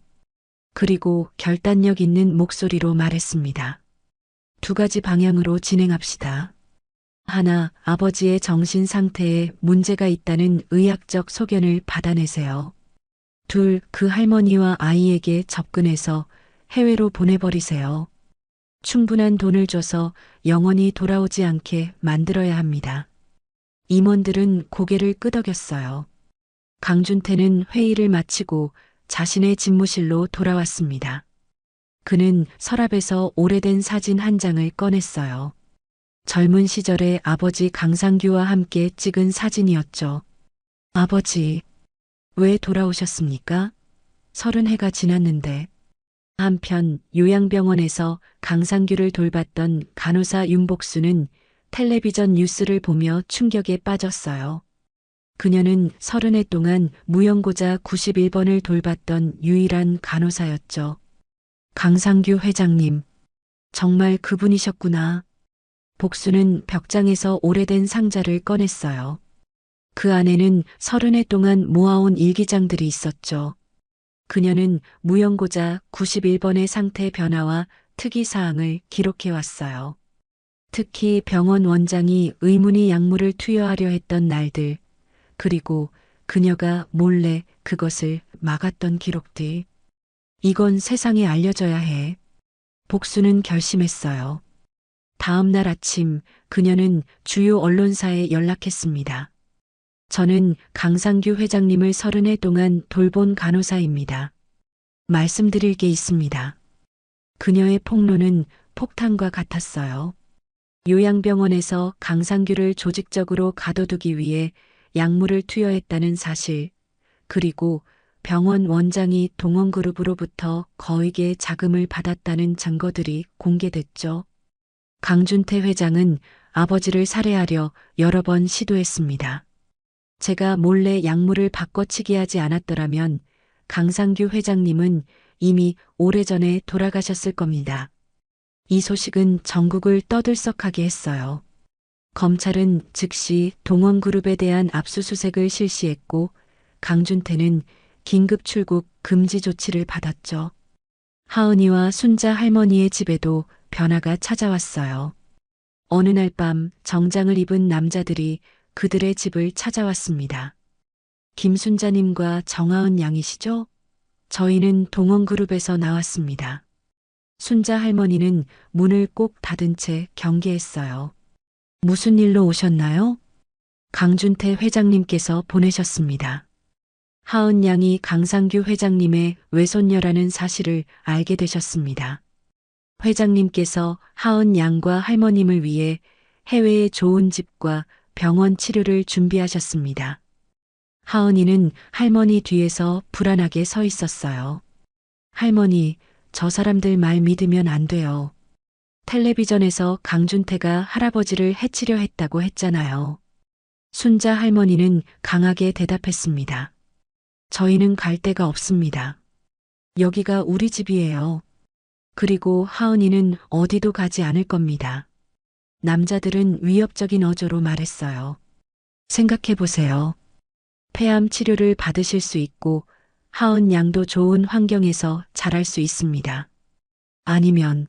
그리고 결단력 있는 목소리로 말했습니다. 2가지 방향으로 진행합시다. 하나, 아버지의 정신 상태에 문제가 있다는 의학적 소견을 받아내세요. 2, 그 할머니와 아이에게 접근해서 해외로 보내버리세요. 충분한 돈을 줘서 영원히 돌아오지 않게 만들어야 합니다. 임원들은 고개를 끄덕였어요. 강준태는 회의를 마치고 자신의 집무실로 돌아왔습니다. 그는 서랍에서 오래된 사진 한 장을 꺼냈어요. 젊은 시절의 아버지 강상규와 함께 찍은 사진이었죠. 아버지, 왜 돌아오셨습니까? 30해가 지났는데. 한편 요양병원에서 강상규를 돌봤던 간호사 윤복수는 텔레비전 뉴스를 보며 충격에 빠졌어요. 그녀는 30해 동안 무용고자 91번을 돌봤던 유일한 간호사였죠. 강상규 회장님, 정말 그분이셨구나. 복수는 벽장에서 오래된 상자를 꺼냈어요. 그 안에는 30해 동안 모아온 일기장들이 있었죠. 그녀는 무용고자 91번의 상태 변화와 특이사항을 기록해왔어요. 특히 병원 원장이 의문의 약물을 투여하려 했던 날들, 그리고 그녀가 몰래 그것을 막았던 기록들. 이건 세상에 알려져야 해. 복수는 결심했어요. 다음 날 아침 그녀는 주요 언론사에 연락했습니다. 저는 강상규 회장님을 30해 동안 돌본 간호사입니다. 말씀드릴 게 있습니다. 그녀의 폭로는 폭탄과 같았어요. 요양병원에서 강상규를 조직적으로 가둬두기 위해 약물을 투여했다는 사실, 그리고 병원 원장이 동원그룹으로부터 거액의 자금을 받았다는 증거들이 공개됐죠. 강준태 회장은 아버지를 살해하려 여러 번 시도했습니다. 제가 몰래 약물을 바꿔치기 하지 않았더라면 강상규 회장님은 이미 오래전에 돌아가셨을 겁니다. 이 소식은 전국을 떠들썩하게 했어요. 검찰은 즉시 동원그룹에 대한 압수수색을 실시했고 강준태는 긴급 출국 금지 조치를 받았죠. 하은이와 순자 할머니의 집에도 변화가 찾아왔어요. 어느 날 밤 정장을 입은 남자들이 그들의 집을 찾아왔습니다. 김순자님과 정하은 양이시죠? 저희는 동원그룹에서 나왔습니다. 순자 할머니는 문을 꼭 닫은 채 경계했어요. 무슨 일로 오셨나요? 강준태 회장님께서 보내셨습니다. 하은 양이 강상규 회장님의 외손녀라는 사실을 알게 되셨습니다. 회장님께서 하은 양과 할머님을 위해 해외에 좋은 집과 병원 치료를 준비하셨습니다. 하은이는 할머니 뒤에서 불안하게 서 있었어요. 할머니, 저 사람들 말 믿으면 안 돼요. 텔레비전에서 강준태가 할아버지를 해치려 했다고 했잖아요. 순자 할머니는 강하게 대답했습니다. 저희는 갈 데가 없습니다. 여기가 우리 집이에요. 그리고 하은이는 어디도 가지 않을 겁니다. 남자들은 위협적인 어조로 말했어요. 생각해 보세요. 폐암 치료를 받으실 수 있고 하은 양도 좋은 환경에서 자랄 수 있습니다. 아니면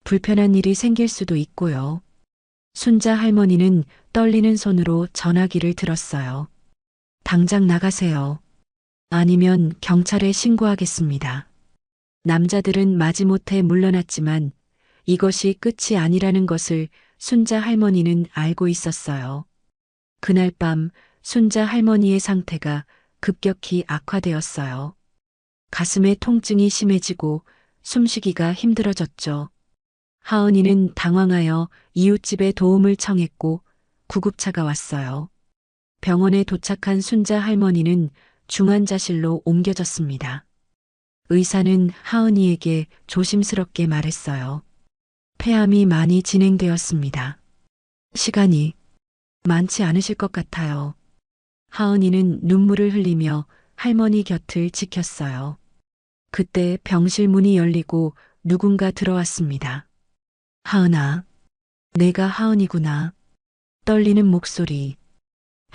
불편한 일이 생길 수도 있고요. 순자 할머니는 떨리는 손으로 전화기를 들었어요. 당장 나가세요. 아니면 경찰에 신고하겠습니다. 남자들은 마지못해 물러났지만 이것이 끝이 아니라는 것을 순자 할머니는 알고 있었어요. 그날 밤 순자 할머니의 상태가 급격히 악화되었어요. 가슴에 통증이 심해지고 숨쉬기가 힘들어졌죠. 하은이는 당황하여 이웃집에 도움을 청했고 구급차가 왔어요. 병원에 도착한 순자 할머니는 중환자실로 옮겨졌습니다. 의사는 하은이에게 조심스럽게 말했어요. 폐암이 많이 진행되었습니다. 시간이 많지 않으실 것 같아요. 하은이는 눈물을 흘리며 할머니 곁을 지켰어요. 그때 병실 문이 열리고 누군가 들어왔습니다. 하은아, 내가 하은이구나. 떨리는 목소리.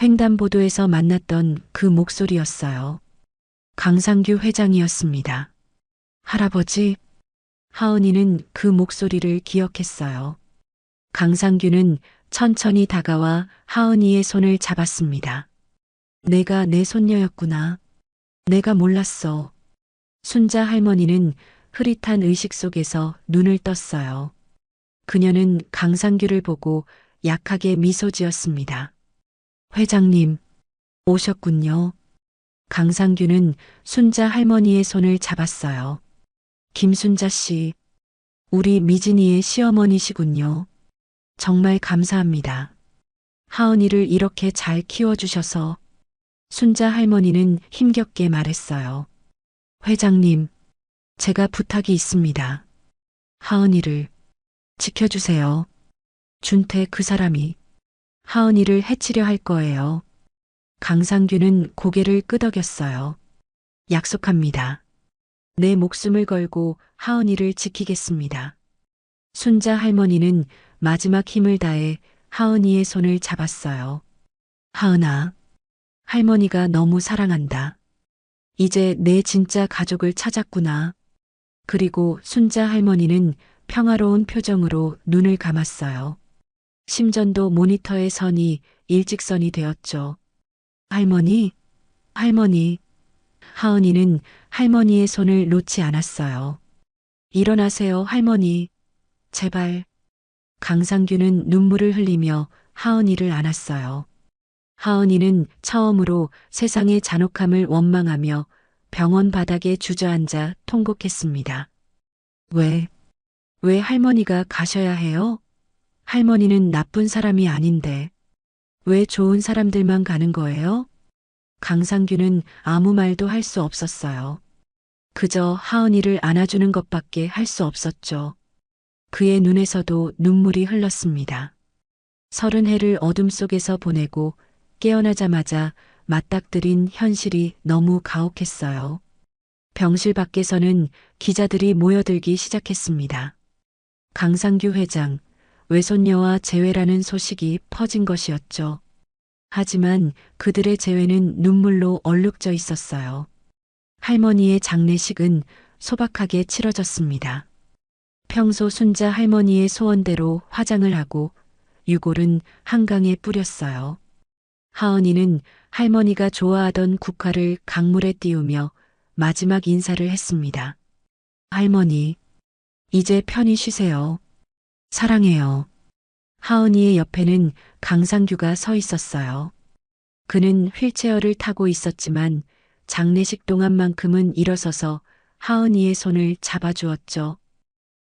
횡단보도에서 만났던 그 목소리였어요. 강상규 회장이었습니다. 할아버지? 하은이는 그 목소리를 기억했어요. 강상규는 천천히 다가와 하은이의 손을 잡았습니다. 내가 내 손녀였구나. 내가 몰랐어. 순자 할머니는 흐릿한 의식 속에서 눈을 떴어요. 그녀는 강상규를 보고 약하게 미소 지었습니다. 회장님, 오셨군요. 강상규는 순자 할머니의 손을 잡았어요. 김순자 씨, 우리 미진이의 시어머니시군요. 정말 감사합니다. 하은이를 이렇게 잘 키워주셔서. 순자 할머니는 힘겹게 말했어요. 회장님, 제가 부탁이 있습니다. 하은이를 지켜주세요. 준태 그 사람이 하은이를 해치려 할 거예요. 강상규는 고개를 끄덕였어요. 약속합니다. 내 목숨을 걸고 하은이를 지키겠습니다. 순자 할머니는 마지막 힘을 다해 하은이의 손을 잡았어요. 하은아, 할머니가 너무 사랑한다. 이제 내 진짜 가족을 찾았구나. 그리고 순자 할머니는 평화로운 표정으로 눈을 감았어요. 심전도 모니터의 선이 일직선이 되었죠. 할머니, 할머니. 하은이는 할머니의 손을 놓지 않았어요. 일어나세요, 할머니. 제발. 강상규는 눈물을 흘리며 하은이를 안았어요. 하은이는 처음으로 세상의 잔혹함을 원망하며 병원 바닥에 주저앉아 통곡했습니다. 왜 할머니가 가셔야 해요? 할머니는 나쁜 사람이 아닌데. 왜 좋은 사람들만 가는 거예요? 강상규는 아무 말도 할 수 없었어요. 그저 하은이를 안아주는 것밖에 할 수 없었죠. 그의 눈에서도 눈물이 흘렀습니다. 30해를 어둠 속에서 보내고 깨어나자마자 맞닥뜨린 현실이 너무 가혹했어요. 병실 밖에서는 기자들이 모여들기 시작했습니다. 강상규 회장, 외손녀와 재회라는 소식이 퍼진 것이었죠. 하지만 그들의 재회는 눈물로 얼룩져 있었어요. 할머니의 장례식은 소박하게 치러졌습니다. 평소 순자 할머니의 소원대로 화장을 하고 유골은 한강에 뿌렸어요. 하은이는 할머니가 좋아하던 국화를 강물에 띄우며 마지막 인사를 했습니다. 할머니, 이제 편히 쉬세요. 사랑해요. 하은이의 옆에는 강상규가 서 있었어요. 그는 휠체어를 타고 있었지만 장례식 동안만큼은 일어서서 하은이의 손을 잡아주었죠.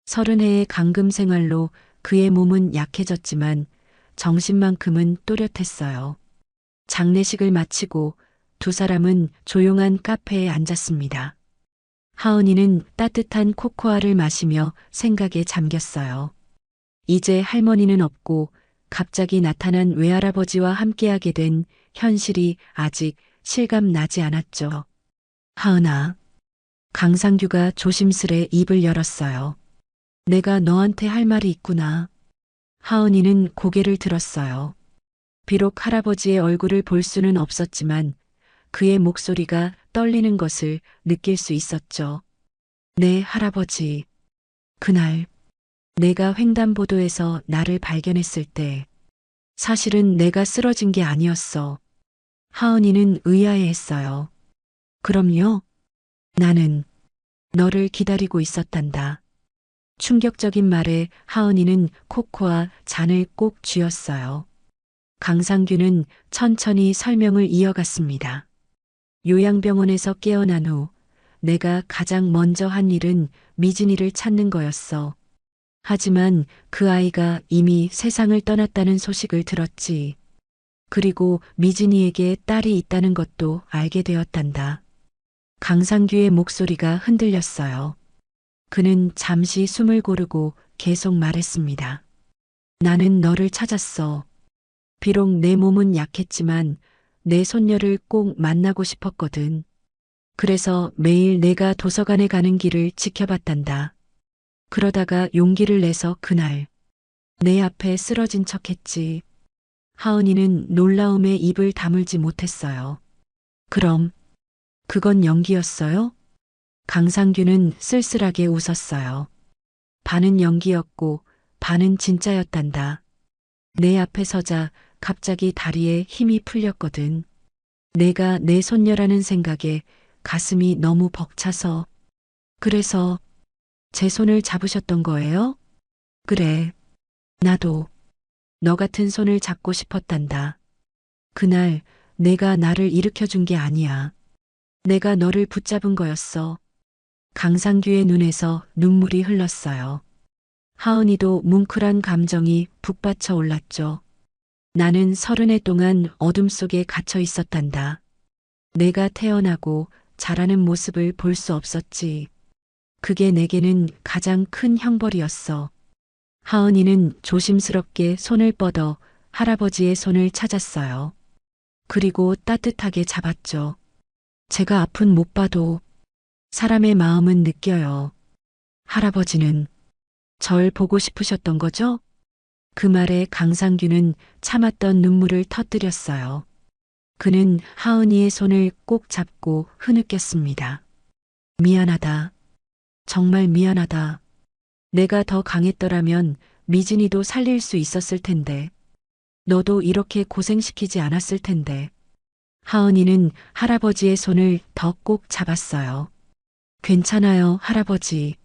30해의 강금 생활로 그의 몸은 약해졌지만 정신만큼은 또렷했어요. 장례식을 마치고 두 사람은 조용한 카페에 앉았습니다. 하은이는 따뜻한 코코아를 마시며 생각에 잠겼어요. 이제 할머니는 없고 갑자기 나타난 외할아버지와 함께하게 된 현실이 아직 실감 나지 않았죠. 하은아, 강상규가 조심스레 입을 열었어요. 내가 너한테 할 말이 있구나. 하은이는 고개를 들었어요. 비록 할아버지의 얼굴을 볼 수는 없었지만 그의 목소리가 떨리는 것을 느낄 수 있었죠. 네, 할아버지. 그날 내가 횡단보도에서 나를 발견했을 때 사실은 내가 쓰러진 게 아니었어. 하은이는 의아해했어요. 그럼요? 나는 너를 기다리고 있었단다. 충격적인 말에 하은이는 코코아 잔을 꼭 쥐었어요. 강상규는 천천히 설명을 이어갔습니다. 요양병원에서 깨어난 후 내가 가장 먼저 한 일은 미진이를 찾는 거였어. 하지만 그 아이가 이미 세상을 떠났다는 소식을 들었지. 그리고 미진이에게 딸이 있다는 것도 알게 되었단다. 강상규의 목소리가 흔들렸어요. 그는 잠시 숨을 고르고 계속 말했습니다. 나는 너를 찾았어. 비록 내 몸은 약했지만 내 손녀를 꼭 만나고 싶었거든. 그래서 매일 내가 도서관에 가는 길을 지켜봤단다. 그러다가 용기를 내서 그날 내 앞에 쓰러진 척했지. 하은이는 놀라움에 입을 다물지 못했어요. 그럼 그건 연기였어요? 강상규는 쓸쓸하게 웃었어요. 반은 연기였고 반은 진짜였단다. 내 앞에 서자 갑자기 다리에 힘이 풀렸거든. 내가 내 손녀라는 생각에 가슴이 너무 벅차서. 그래서 제 손을 잡으셨던 거예요? 그래. 나도 너 같은 손을 잡고 싶었단다. 그날 내가 나를 일으켜준 게 아니야. 내가 너를 붙잡은 거였어. 강상규의 눈에서 눈물이 흘렀어요. 하은이도 뭉클한 감정이 북받쳐 올랐죠. 나는 30해 동안 어둠 속에 갇혀 있었단다. 내가 태어나고 자라는 모습을 볼 수 없었지. 그게 내게는 가장 큰 형벌이었어. 하은이는 조심스럽게 손을 뻗어 할아버지의 손을 찾았어요. 그리고 따뜻하게 잡았죠. 제가 앞은 못 봐도 사람의 마음은 느껴요. 할아버지는 절 보고 싶으셨던 거죠? 그 말에 강상규는 참았던 눈물을 터뜨렸어요. 그는 하은이의 손을 꼭 잡고 흐느꼈습니다. 미안하다. 정말 미안하다. 내가 더 강했더라면 미진이도 살릴 수 있었을 텐데. 너도 이렇게 고생시키지 않았을 텐데. 하은이는 할아버지의 손을 더 꼭 잡았어요. 괜찮아요, 할아버지.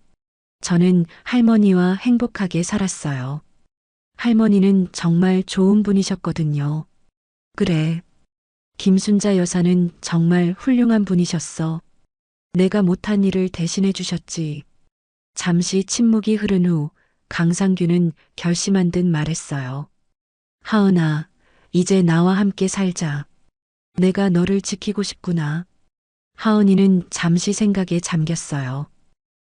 저는 할머니와 행복하게 살았어요. 할머니는 정말 좋은 분이셨거든요. 그래. 김순자 여사는 정말 훌륭한 분이셨어. 내가 못한 일을 대신해 주셨지. 잠시 침묵이 흐른 후 강상규는 결심한 듯 말했어요. 하은아, 이제 나와 함께 살자. 내가 너를 지키고 싶구나. 하은이는 잠시 생각에 잠겼어요.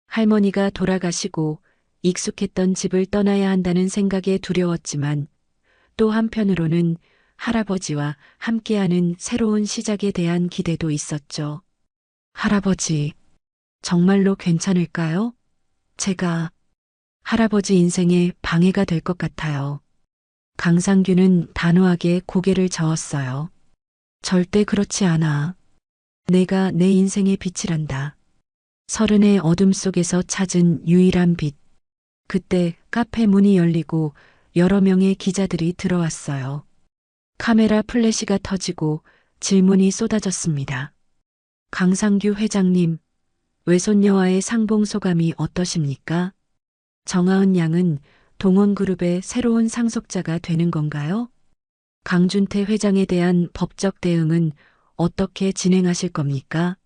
할머니가 돌아가시고 익숙했던 집을 떠나야 한다는 생각에 두려웠지만 또 한편으로는 할아버지와 함께하는 새로운 시작에 대한 기대도 있었죠. 할아버지, 정말로 괜찮을까요? 제가 할아버지 인생에 방해가 될 것 같아요. 강상규는 단호하게 고개를 저었어요. 절대 그렇지 않아. 내가 내 인생의 빛이란다. 30의 어둠 속에서 찾은 유일한 빛. 그때 카페 문이 열리고 여러 명의 기자들이 들어왔어요. 카메라 플래시가 터지고 질문이 쏟아졌습니다. 강상규 회장님, 외손녀와의 상봉 소감이 어떠십니까? 정하은 양은 동원그룹의 새로운 상속자가 되는 건가요? 강준태 회장에 대한 법적 대응은 어떻게 진행하실 겁니까?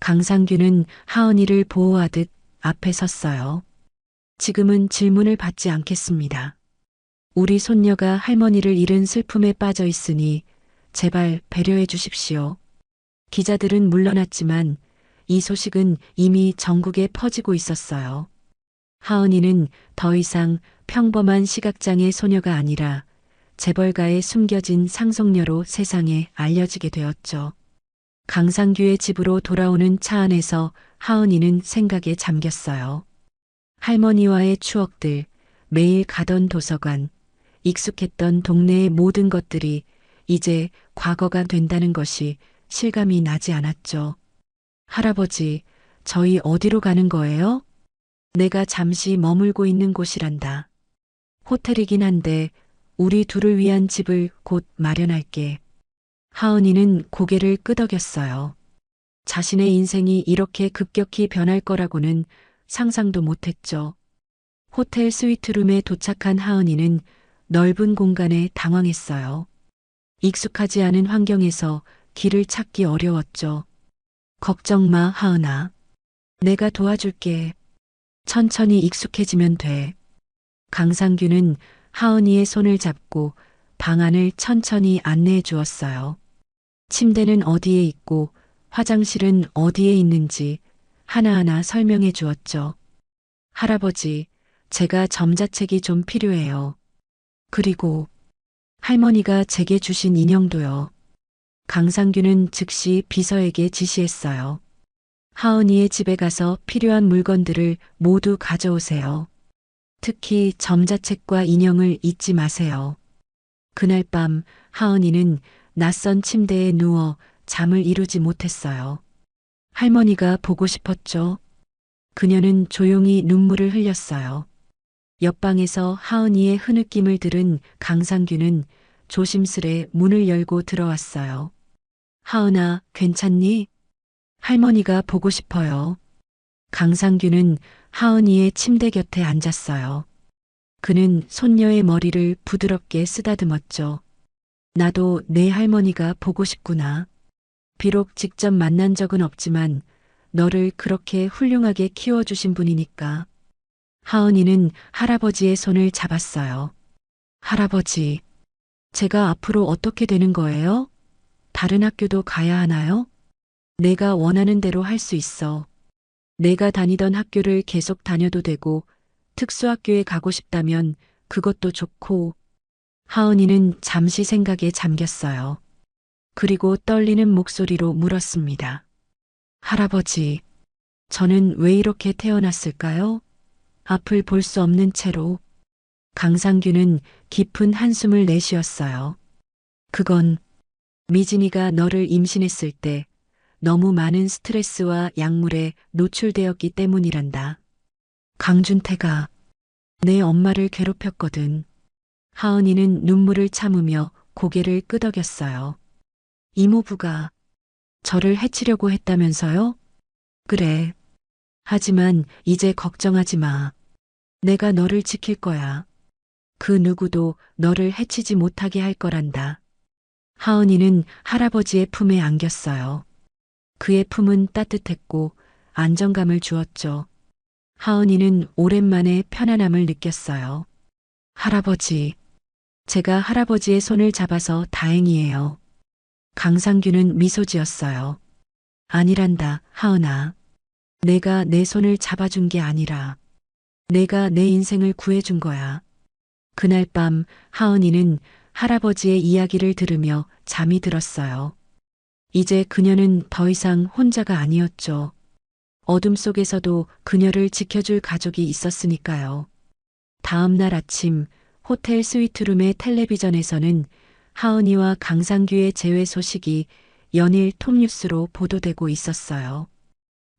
강상규는 하은이를 보호하듯 앞에 섰어요. 지금은 질문을 받지 않겠습니다. 우리 손녀가 할머니를 잃은 슬픔에 빠져 있으니 제발 배려해 주십시오. 기자들은 물러났지만 이 소식은 이미 전국에 퍼지고 있었어요. 하은이는 더 이상 평범한 시각장애 소녀가 아니라 재벌가에 숨겨진 상속녀로 세상에 알려지게 되었죠. 강상규의 집으로 돌아오는 차 안에서 하은이는 생각에 잠겼어요. 할머니와의 추억들, 매일 가던 도서관, 익숙했던 동네의 모든 것들이 이제 과거가 된다는 것이 실감이 나지 않았죠. 할아버지, 저희 어디로 가는 거예요? 내가 잠시 머물고 있는 곳이란다. 호텔이긴 한데 우리 둘을 위한 집을 곧 마련할게. 하은이는 고개를 끄덕였어요. 자신의 인생이 이렇게 급격히 변할 거라고는 상상도 못했죠. 호텔 스위트룸에 도착한 하은이는 넓은 공간에 당황했어요. 익숙하지 않은 환경에서 길을 찾기 어려웠죠. 걱정 마, 하은아. 내가 도와줄게. 천천히 익숙해지면 돼. 강상규는 하은이의 손을 잡고 방 안을 천천히 안내해 주었어요. 침대는 어디에 있고 화장실은 어디에 있는지 하나하나 설명해 주었죠. 할아버지, 제가 점자책이 좀 필요해요. 그리고 할머니가 제게 주신 인형도요. 강상규는 즉시 비서에게 지시했어요. 하은이의 집에 가서 필요한 물건들을 모두 가져오세요. 특히 점자책과 인형을 잊지 마세요. 그날 밤 하은이는 낯선 침대에 누워 잠을 이루지 못했어요. 할머니가 보고 싶었죠. 그녀는 조용히 눈물을 흘렸어요. 옆방에서 하은이의 흐느낌을 들은 강상규는 조심스레 문을 열고 들어왔어요. 하은아, 괜찮니? 할머니가 보고 싶어요. 강상규는 하은이의 침대 곁에 앉았어요. 그는 손녀의 머리를 부드럽게 쓰다듬었죠. 나도 내 할머니가 보고 싶구나. 비록 직접 만난 적은 없지만 너를 그렇게 훌륭하게 키워주신 분이니까. 하은이는 할아버지의 손을 잡았어요. 할아버지, 제가 앞으로 어떻게 되는 거예요? 다른 학교도 가야 하나요? 내가 원하는 대로 할 수 있어. 내가 다니던 학교를 계속 다녀도 되고 특수학교에 가고 싶다면 그것도 좋고. 하은이는 잠시 생각에 잠겼어요. 그리고 떨리는 목소리로 물었습니다. 할아버지, 저는 왜 이렇게 태어났을까요? 앞을 볼 수 없는 채로. 강상규는 깊은 한숨을 내쉬었어요. 그건 미진이가 너를 임신했을 때 너무 많은 스트레스와 약물에 노출되었기 때문이란다. 강준태가 내 엄마를 괴롭혔거든. 하은이는 눈물을 참으며 고개를 끄덕였어요. 이모부가 저를 해치려고 했다면서요? 그래. 하지만 이제 걱정하지 마. 내가 너를 지킬 거야. 그 누구도 너를 해치지 못하게 할 거란다. 하은이는 할아버지의 품에 안겼어요. 그의 품은 따뜻했고 안정감을 주었죠. 하은이는 오랜만에 편안함을 느꼈어요. 할아버지, 제가 할아버지의 손을 잡아서 다행이에요. 강상규는 미소 지었어요. 아니란다, 하은아. 내가 내 손을 잡아준 게 아니라 내가 내 인생을 구해준 거야. 그날 밤 하은이는 할아버지의 이야기를 들으며 잠이 들었어요. 이제 그녀는 더 이상 혼자가 아니었죠. 어둠 속에서도 그녀를 지켜줄 가족이 있었으니까요. 다음 날 아침 호텔 스위트룸의 텔레비전에서는 하은이와 강상규의 재회 소식이 연일 톱뉴스로 보도되고 있었어요.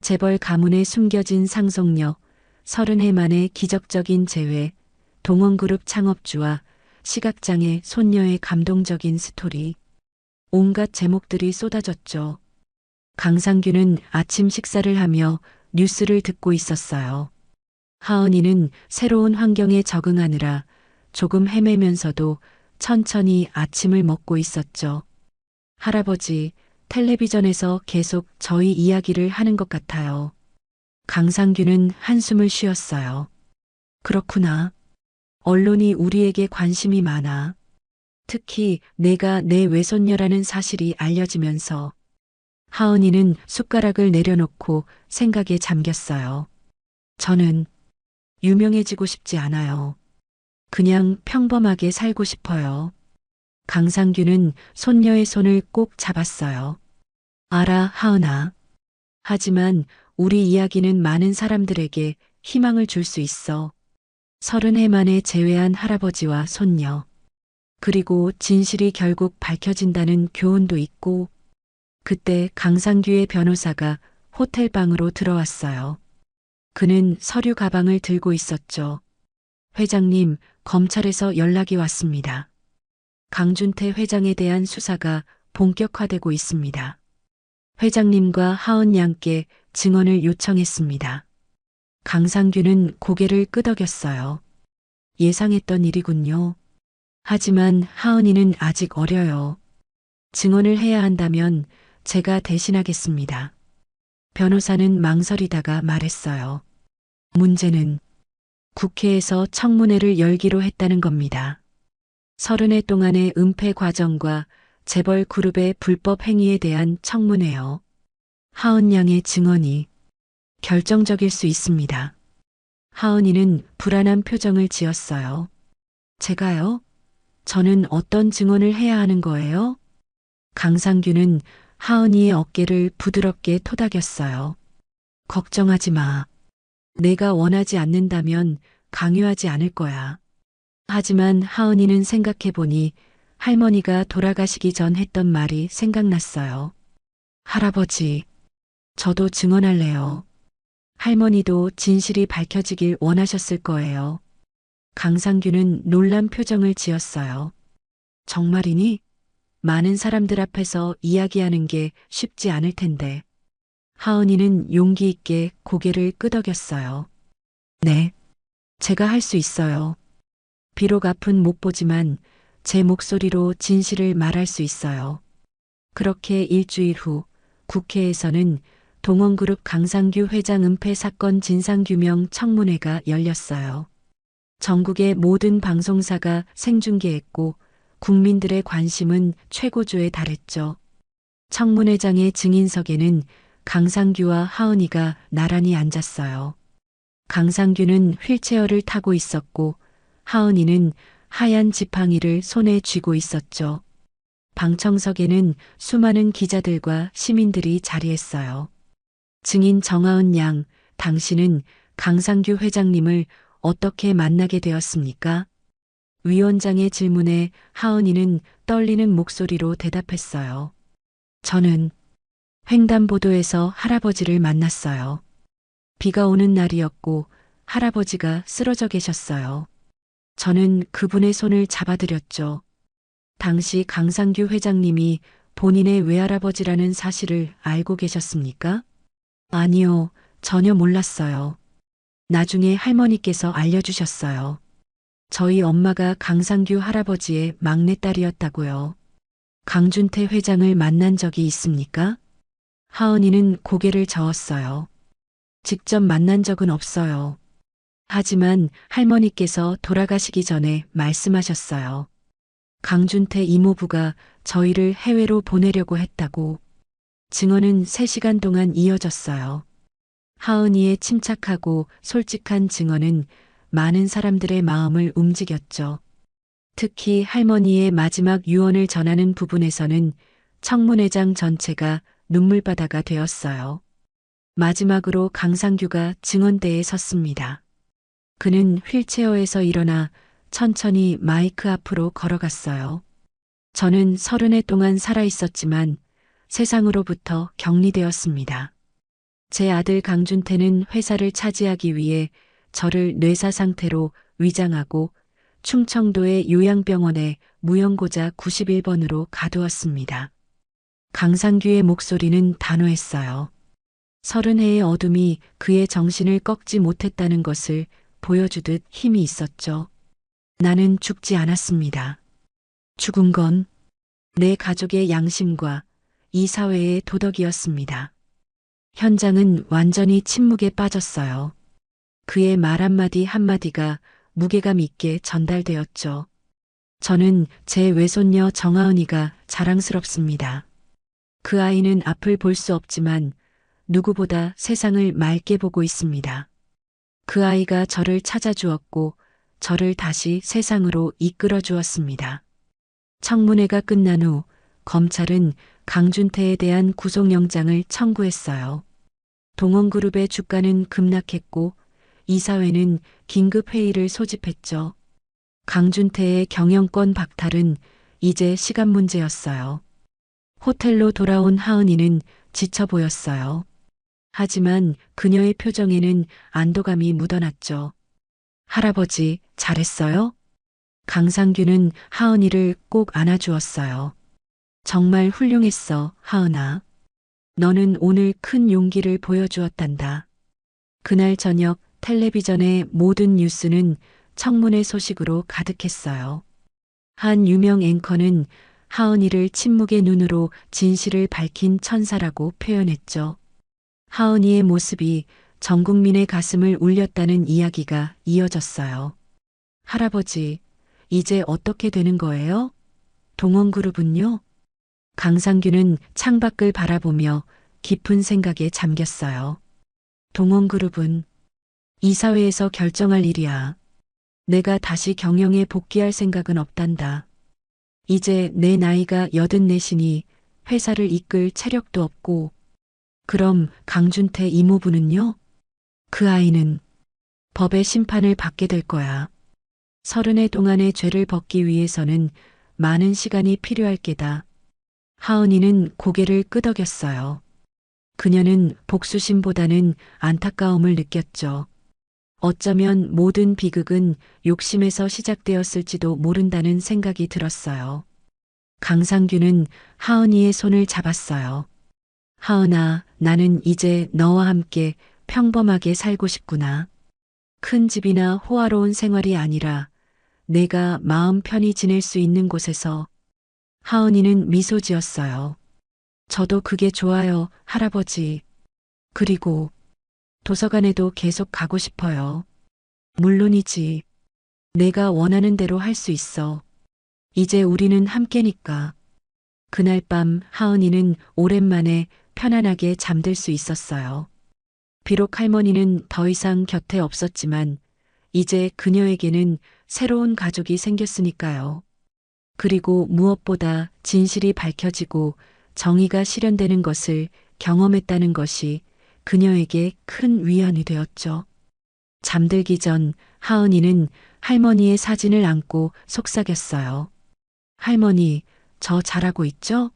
재벌 가문에 숨겨진 상속녀, 30해 만의 기적적인 재회, 동원그룹 창업주와 시각장애 손녀의 감동적인 스토리. 온갖 제목들이 쏟아졌죠. 강상규는 아침 식사를 하며 뉴스를 듣고 있었어요. 하은이는 새로운 환경에 적응하느라 조금 헤매면서도 천천히 아침을 먹고 있었죠. 할아버지, 텔레비전에서 계속 저희 이야기를 하는 것 같아요. 강상규는 한숨을 쉬었어요. 그렇구나. 언론이 우리에게 관심이 많아. 특히 내가 내 외손녀라는 사실이 알려지면서 하은이는 숟가락을 내려놓고 생각에 잠겼어요. 저는 유명해지고 싶지 않아요. 그냥 평범하게 살고 싶어요. 강상규는 손녀의 손을 꼭 잡았어요. 알아, 하은아. 하지만 우리 이야기는 많은 사람들에게 희망을 줄 수 있어. 30해 만에 재회한 할아버지와 손녀. 그리고 진실이 결국 밝혀진다는 교훈도 있고, 그때 강상규의 변호사가 호텔 방으로 들어왔어요. 그는 서류 가방을 들고 있었죠. 회장님, 검찰에서 연락이 왔습니다. 강준태 회장에 대한 수사가 본격화되고 있습니다. 회장님과 하은 양께 증언을 요청했습니다. 강상규는 고개를 끄덕였어요. 예상했던 일이군요. 하지만 하은이는 아직 어려요. 증언을 해야 한다면 제가 대신하겠습니다. 변호사는 망설이다가 말했어요. 문제는 국회에서 청문회를 열기로 했다는 겁니다. 30해 동안의 은폐 과정과 재벌 그룹의 불법 행위에 대한 청문회요. 하은 양의 증언이 결정적일 수 있습니다. 하은이는 불안한 표정을 지었어요. 제가요? 저는 어떤 증언을 해야 하는 거예요? 강상규는 하은이의 어깨를 부드럽게 토닥였어요. 걱정하지 마. 내가 원하지 않는다면 강요하지 않을 거야. 하지만 하은이는 생각해보니 할머니가 돌아가시기 전 했던 말이 생각났어요. 할아버지, 저도 증언할래요. 할머니도 진실이 밝혀지길 원하셨을 거예요. 강상규는 놀란 표정을 지었어요. 정말이니? 많은 사람들 앞에서 이야기하는 게 쉽지 않을 텐데. 하은이는 용기 있게 고개를 끄덕였어요. 네, 제가 할 수 있어요. 비록 앞은 못 보지만 제 목소리로 진실을 말할 수 있어요. 그렇게 일주일 후 국회에서는 동원그룹 강상규 회장 은폐 사건 진상규명 청문회가 열렸어요. 전국의 모든 방송사가 생중계했고 국민들의 관심은 최고조에 달했죠. 청문회장의 증인석에는 강상규와 하은이가 나란히 앉았어요. 강상규는 휠체어를 타고 있었고 하은이는 하얀 지팡이를 손에 쥐고 있었죠. 방청석에는 수많은 기자들과 시민들이 자리했어요. 증인 정하은 양, 당신은 강상규 회장님을 어떻게 만나게 되었습니까? 위원장의 질문에 하은이는 떨리는 목소리로 대답했어요. 저는 횡단보도에서 할아버지를 만났어요. 비가 오는 날이었고 할아버지가 쓰러져 계셨어요. 저는 그분의 손을 잡아드렸죠. 당시 강상규 회장님이 본인의 외할아버지라는 사실을 알고 계셨습니까? 아니요, 전혀 몰랐어요. 나중에 할머니께서 알려주셨어요. 저희 엄마가 강상규 할아버지의 막내딸이었다고요. 강준태 회장을 만난 적이 있습니까? 하은이는 고개를 저었어요. 직접 만난 적은 없어요. 하지만 할머니께서 돌아가시기 전에 말씀하셨어요. 강준태 이모부가 저희를 해외로 보내려고 했다고. 증언은 3시간 동안 이어졌어요. 하은이의 침착하고 솔직한 증언은 많은 사람들의 마음을 움직였죠. 특히 할머니의 마지막 유언을 전하는 부분에서는 청문회장 전체가 눈물바다가 되었어요. 마지막으로 강상규가 증언대에 섰습니다. 그는 휠체어에서 일어나 천천히 마이크 앞으로 걸어갔어요. 저는 30해 동안 살아있었지만 세상으로부터 격리되었습니다. 제 아들 강준태는 회사를 차지하기 위해 저를 뇌사 상태로 위장하고 충청도의 요양병원에 무용고자 91번으로 가두었습니다. 강상규의 목소리는 단호했어요. 30해의 어둠이 그의 정신을 꺾지 못했다는 것을 보여주듯 힘이 있었죠. 나는 죽지 않았습니다. 죽은 건 내 가족의 양심과 이 사회의 도덕이었습니다. 현장은 완전히 침묵에 빠졌어요. 그의 말 한마디 한마디가 무게감 있게 전달되었죠. 저는 제 외손녀 정하은이가 자랑스럽습니다. 그 아이는 앞을 볼 수 없지만 누구보다 세상을 맑게 보고 있습니다. 그 아이가 저를 찾아주었고 저를 다시 세상으로 이끌어 주었습니다. 청문회가 끝난 후 검찰은 강준태에 대한 구속영장을 청구했어요. 동원그룹의 주가는 급락했고 이사회는 긴급회의를 소집했죠. 강준태의 경영권 박탈은 이제 시간 문제였어요. 호텔로 돌아온 하은이는 지쳐 보였어요. 하지만 그녀의 표정에는 안도감이 묻어났죠. 할아버지, 잘했어요? 강상규는 하은이를 꼭 안아주었어요. 정말 훌륭했어, 하은아. 너는 오늘 큰 용기를 보여주었단다. 그날 저녁 텔레비전의 모든 뉴스는 청문회 소식으로 가득했어요. 한 유명 앵커는 하은이를 침묵의 눈으로 진실을 밝힌 천사라고 표현했죠. 하은이의 모습이 전 국민의 가슴을 울렸다는 이야기가 이어졌어요. 할아버지, 이제 어떻게 되는 거예요? 동원그룹은요? 강상규는 창밖을 바라보며 깊은 생각에 잠겼어요. 동원그룹은 이사회에서 결정할 일이야. 내가 다시 경영에 복귀할 생각은 없단다. 이제 내 나이가 84이니 회사를 이끌 체력도 없고, 그럼 강준태 이모부는요? 그 아이는 법의 심판을 받게 될 거야. 30해 동안의 죄를 벗기 위해서는 많은 시간이 필요할 게다. 하은이는 고개를 끄덕였어요. 그녀는 복수심보다는 안타까움을 느꼈죠. 어쩌면 모든 비극은 욕심에서 시작되었을지도 모른다는 생각이 들었어요. 강상규는 하은이의 손을 잡았어요. 하은아, 나는 이제 너와 함께 평범하게 살고 싶구나. 큰 집이나 호화로운 생활이 아니라 내가 마음 편히 지낼 수 있는 곳에서. 하은이는 미소 지었어요. 저도 그게 좋아요, 할아버지. 그리고 도서관에도 계속 가고 싶어요. 물론이지. 내가 원하는 대로 할 수 있어. 이제 우리는 함께니까. 그날 밤 하은이는 오랜만에 편안하게 잠들 수 있었어요. 비록 할머니는 더 이상 곁에 없었지만 이제 그녀에게는 새로운 가족이 생겼으니까요. 그리고 무엇보다 진실이 밝혀지고 정의가 실현되는 것을 경험했다는 것이 그녀에게 큰 위안이 되었죠. 잠들기 전 하은이는 할머니의 사진을 안고 속삭였어요. 할머니, 저 잘하고 있죠?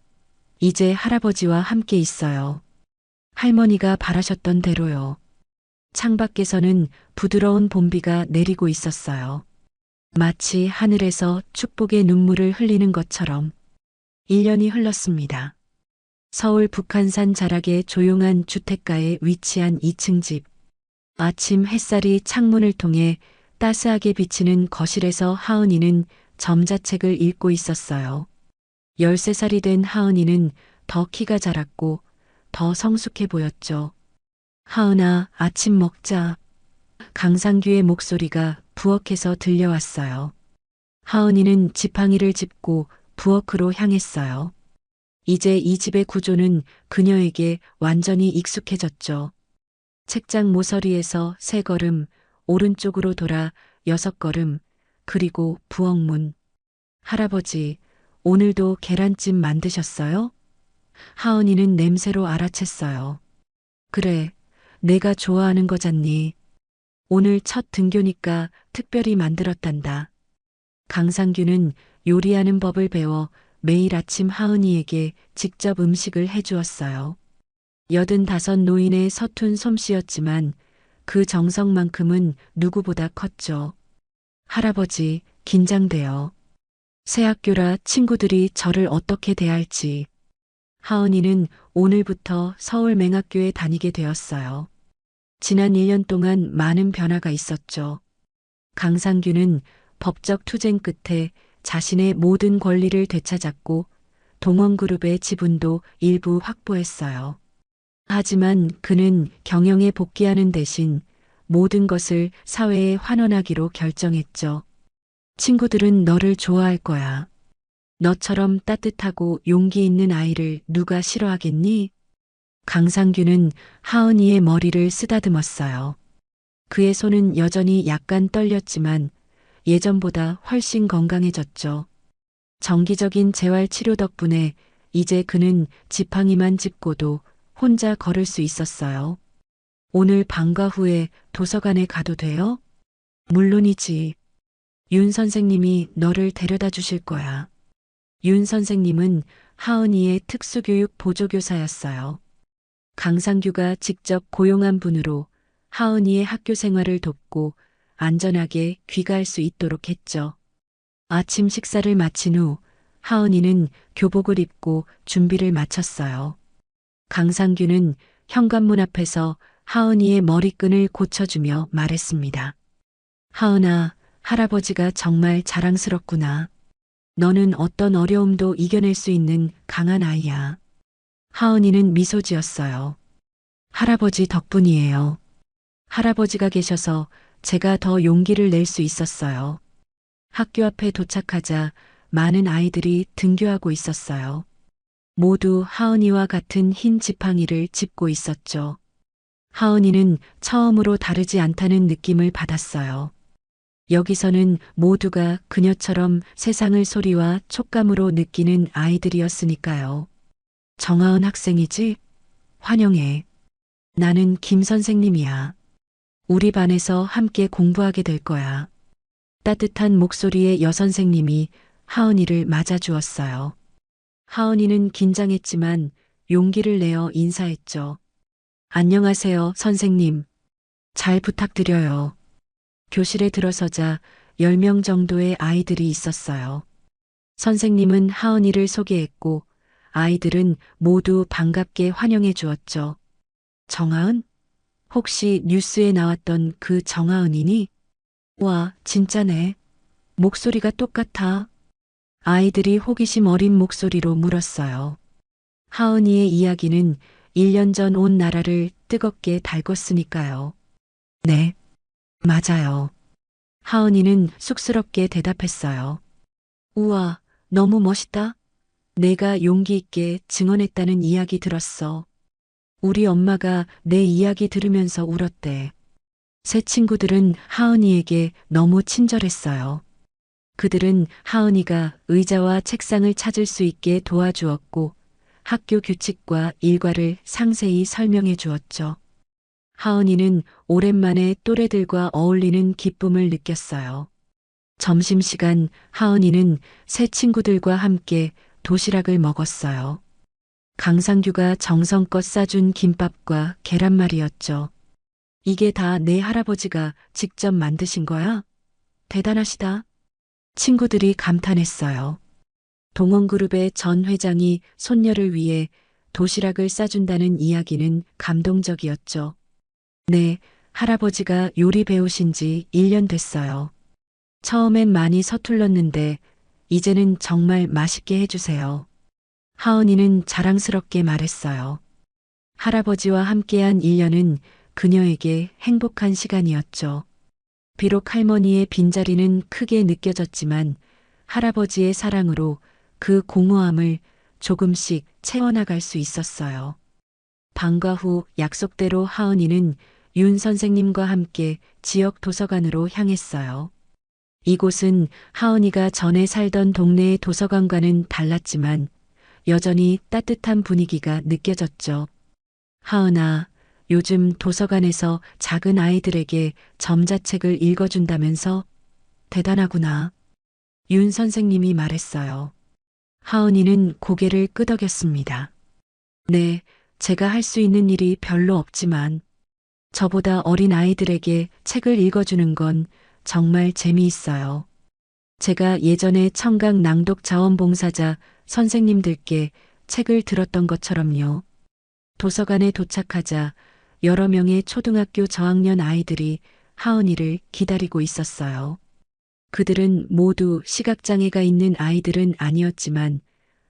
이제 할아버지와 함께 있어요. 할머니가 바라셨던 대로요. 창밖에서는 부드러운 봄비가 내리고 있었어요. 마치 하늘에서 축복의 눈물을 흘리는 것처럼 1년이 흘렀습니다. 서울 북한산 자락의 조용한 주택가에 위치한 2층 집. 아침 햇살이 창문을 통해 따스하게 비치는 거실에서 하은이는 점자책을 읽고 있었어요. 13살이 된 하은이는 더 키가 자랐고 더 성숙해 보였죠. 하은아, 아침 먹자. 강상규의 목소리가 부엌에서 들려왔어요. 하은이는 지팡이를 짚고 부엌으로 향했어요. 이제 이 집의 구조는 그녀에게 완전히 익숙해졌죠. 책장 모서리에서 3걸음, 오른쪽으로 돌아 6걸음, 그리고 부엌문. 할아버지, 오늘도 계란찜 만드셨어요? 하은이는 냄새로 알아챘어요. 그래, 내가 좋아하는 거잖니. 오늘 첫 등교니까 특별히 만들었단다. 강상규는 요리하는 법을 배워 매일 아침 하은이에게 직접 음식을 해주었어요. 85 노인의 서툰 솜씨였지만 그 정성만큼은 누구보다 컸죠. 할아버지, 긴장돼요. 새 학교라 친구들이 저를 어떻게 대할지. 하은이는 오늘부터 서울 맹학교에 다니게 되었어요. 지난 1년 동안 많은 변화가 있었죠. 강상규는 법적 투쟁 끝에 자신의 모든 권리를 되찾았고 동원그룹의 지분도 일부 확보했어요. 하지만 그는 경영에 복귀하는 대신 모든 것을 사회에 환원하기로 결정했죠. 친구들은 너를 좋아할 거야. 너처럼 따뜻하고 용기 있는 아이를 누가 싫어하겠니? 강상규는 하은이의 머리를 쓰다듬었어요. 그의 손은 여전히 약간 떨렸지만 예전보다 훨씬 건강해졌죠. 정기적인 재활치료 덕분에 이제 그는 지팡이만 짚고도 혼자 걸을 수 있었어요. 오늘 방과 후에 도서관에 가도 돼요? 물론이지. 윤 선생님이 너를 데려다 주실 거야. 윤 선생님은 하은이의 특수교육 보조교사였어요. 강상규가 직접 고용한 분으로 하은이의 학교 생활을 돕고 안전하게 귀가할 수 있도록 했죠. 아침 식사를 마친 후 하은이는 교복을 입고 준비를 마쳤어요. 강상규는 현관문 앞에서 하은이의 머리끈을 고쳐주며 말했습니다. 하은아, 할아버지가 정말 자랑스럽구나. 너는 어떤 어려움도 이겨낼 수 있는 강한 아이야. 하은이는 미소 지었어요. 할아버지 덕분이에요. 할아버지가 계셔서 제가 더 용기를 낼 수 있었어요. 학교 앞에 도착하자 많은 아이들이 등교하고 있었어요. 모두 하은이와 같은 흰 지팡이를 짚고 있었죠. 하은이는 처음으로 다르지 않다는 느낌을 받았어요. 여기서는 모두가 그녀처럼 세상을 소리와 촉감으로 느끼는 아이들이었으니까요. 정하은 학생이지? 환영해. 나는 김 선생님이야. 우리 반에서 함께 공부하게 될 거야. 따뜻한 목소리의 여선생님이 하은이를 맞아주었어요. 하은이는 긴장했지만 용기를 내어 인사했죠. 안녕하세요, 선생님. 잘 부탁드려요. 교실에 들어서자 10명 정도의 아이들이 있었어요. 선생님은 하은이를 소개했고 아이들은 모두 반갑게 환영해 주었죠. 정하은? 혹시 뉴스에 나왔던 그 정하은이니? 와, 진짜네. 목소리가 똑같아. 아이들이 호기심 어린 목소리로 물었어요. 하은이의 이야기는 1년 전 온 나라를 뜨겁게 달궜으니까요. 네, 맞아요. 하은이는 쑥스럽게 대답했어요. 우와, 너무 멋있다. 내가 용기 있게 증언했다는 이야기 들었어. 우리 엄마가 내 이야기 들으면서 울었대. 새 친구들은 하은이에게 너무 친절했어요. 그들은 하은이가 의자와 책상을 찾을 수 있게 도와주었고 학교 규칙과 일과를 상세히 설명해 주었죠. 하은이는 오랜만에 또래들과 어울리는 기쁨을 느꼈어요. 점심시간 하은이는 새 친구들과 함께 도시락을 먹었어요. 강상규가 정성껏 싸준 김밥과 계란말이였죠. 이게 다 내 할아버지가 직접 만드신 거야? 대단하시다. 친구들이 감탄했어요. 동원그룹의 전 회장이 손녀를 위해 도시락을 싸준다는 이야기는 감동적이었죠. 네, 할아버지가 요리 배우신 지 1년 됐어요. 처음엔 많이 서툴렀는데 이제는 정말 맛있게 해주세요. 하은이는 자랑스럽게 말했어요. 할아버지와 함께한 1년은 그녀에게 행복한 시간이었죠. 비록 할머니의 빈자리는 크게 느껴졌지만 할아버지의 사랑으로 그 공허함을 조금씩 채워나갈 수 있었어요. 방과 후 약속대로 하은이는 윤 선생님과 함께 지역 도서관으로 향했어요. 이곳은 하은이가 전에 살던 동네의 도서관과는 달랐지만 여전히 따뜻한 분위기가 느껴졌죠. 하은아, 요즘 도서관에서 작은 아이들에게 점자책을 읽어준다면서? 대단하구나. 윤 선생님이 말했어요. 하은이는 고개를 끄덕였습니다. 네, 제가 할 수 있는 일이 별로 없지만 저보다 어린 아이들에게 책을 읽어주는 건 정말 재미있어요. 제가 예전에 청각 낭독 자원봉사자 선생님들께 책을 들었던 것처럼요. 도서관에 도착하자 여러 명의 초등학교 저학년 아이들이 하은이를 기다리고 있었어요. 그들은 모두 시각장애가 있는 아이들은 아니었지만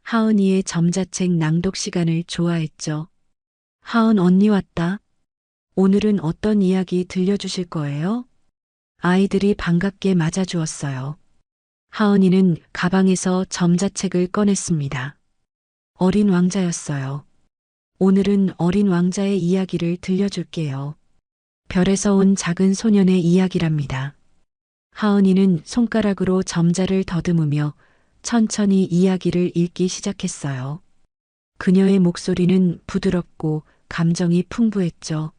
하은이의 점자책 낭독 시간을 좋아했죠. 하은 언니 왔다. 오늘은 어떤 이야기 들려주실 거예요? 아이들이 반갑게 맞아주었어요. 하은이는 가방에서 점자책을 꺼냈습니다. 어린 왕자였어요. 오늘은 어린 왕자의 이야기를 들려줄게요. 별에서 온 작은 소년의 이야기랍니다. 하은이는 손가락으로 점자를 더듬으며 천천히 이야기를 읽기 시작했어요. 그녀의 목소리는 부드럽고 감정이 풍부했죠.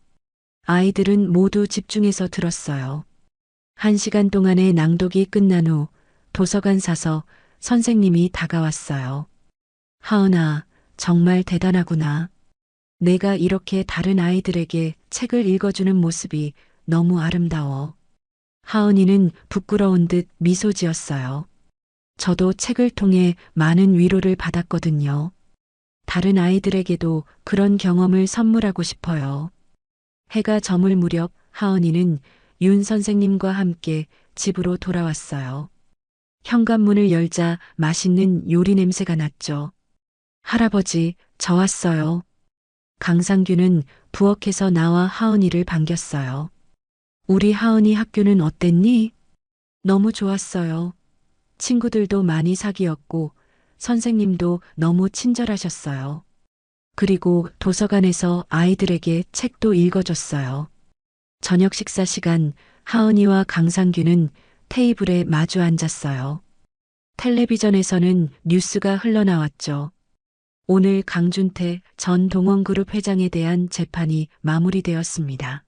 아이들은 모두 집중해서 들었어요. 1시간 동안의 낭독이 끝난 후 도서관 사서 선생님이 다가왔어요. 하은아, 정말 대단하구나. 내가 이렇게 다른 아이들에게 책을 읽어주는 모습이 너무 아름다워. 하은이는 부끄러운 듯 미소 지었어요. 저도 책을 통해 많은 위로를 받았거든요. 다른 아이들에게도 그런 경험을 선물하고 싶어요. 해가 저물 무렵 하은이는 윤 선생님과 함께 집으로 돌아왔어요. 현관문을 열자 맛있는 요리 냄새가 났죠. 할아버지, 저 왔어요. 강상규는 부엌에서 나와 하은이를 반겼어요. 우리 하은이 학교는 어땠니? 너무 좋았어요. 친구들도 많이 사귀었고 선생님도 너무 친절하셨어요. 그리고 도서관에서 아이들에게 책도 읽어줬어요. 저녁 식사 시간 하은이와 강상규는 테이블에 마주 앉았어요. 텔레비전에서는 뉴스가 흘러나왔죠. 오늘 강준태 전 동원그룹 회장에 대한 재판이 마무리되었습니다.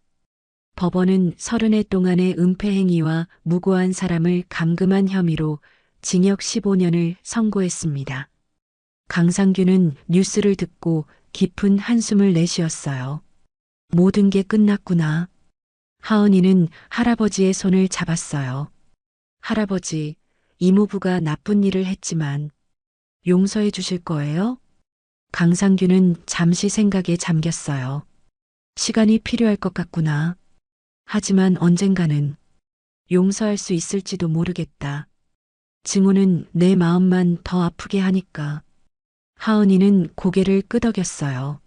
법원은 30해 동안의 은폐 행위와 무고한 사람을 감금한 혐의로 징역 15년을 선고했습니다. 강상규는 뉴스를 듣고 깊은 한숨을 내쉬었어요. 모든 게 끝났구나. 하은이는 할아버지의 손을 잡았어요. 할아버지, 이모부가 나쁜 일을 했지만 용서해 주실 거예요? 강상규는 잠시 생각에 잠겼어요. 시간이 필요할 것 같구나. 하지만 언젠가는 용서할 수 있을지도 모르겠다. 증오는 내 마음만 더 아프게 하니까. 하은이는 고개를 끄덕였어요.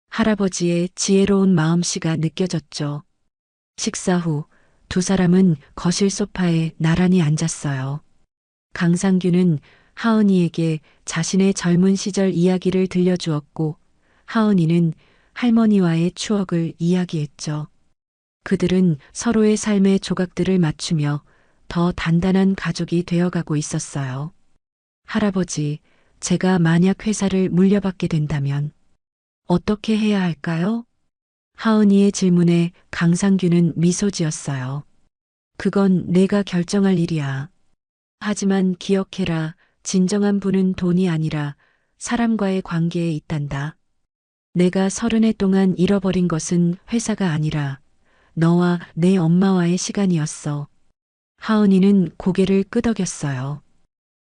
할아버지의 지혜로운 마음씨가 느껴졌죠. 식사 후 두 사람은 거실 소파에 나란히 앉았어요. 강상규는 하은이에게 자신의 젊은 시절 이야기를 들려주었고 하은이는 할머니와의 추억을 이야기했죠. 그들은 서로의 삶의 조각들을 맞추며 더 단단한 가족이 되어가고 있었어요. 할아버지, 제가 만약 회사를 물려받게 된다면 어떻게 해야 할까요? 하은이의 질문에 강상규는 미소 지었어요. 그건 내가 결정할 일이야. 하지만 기억해라, 진정한 부는 돈이 아니라 사람과의 관계에 있단다. 내가 30해 동안 잃어버린 것은 회사가 아니라 너와 내 엄마와의 시간이었어. 하은이는 고개를 끄덕였어요.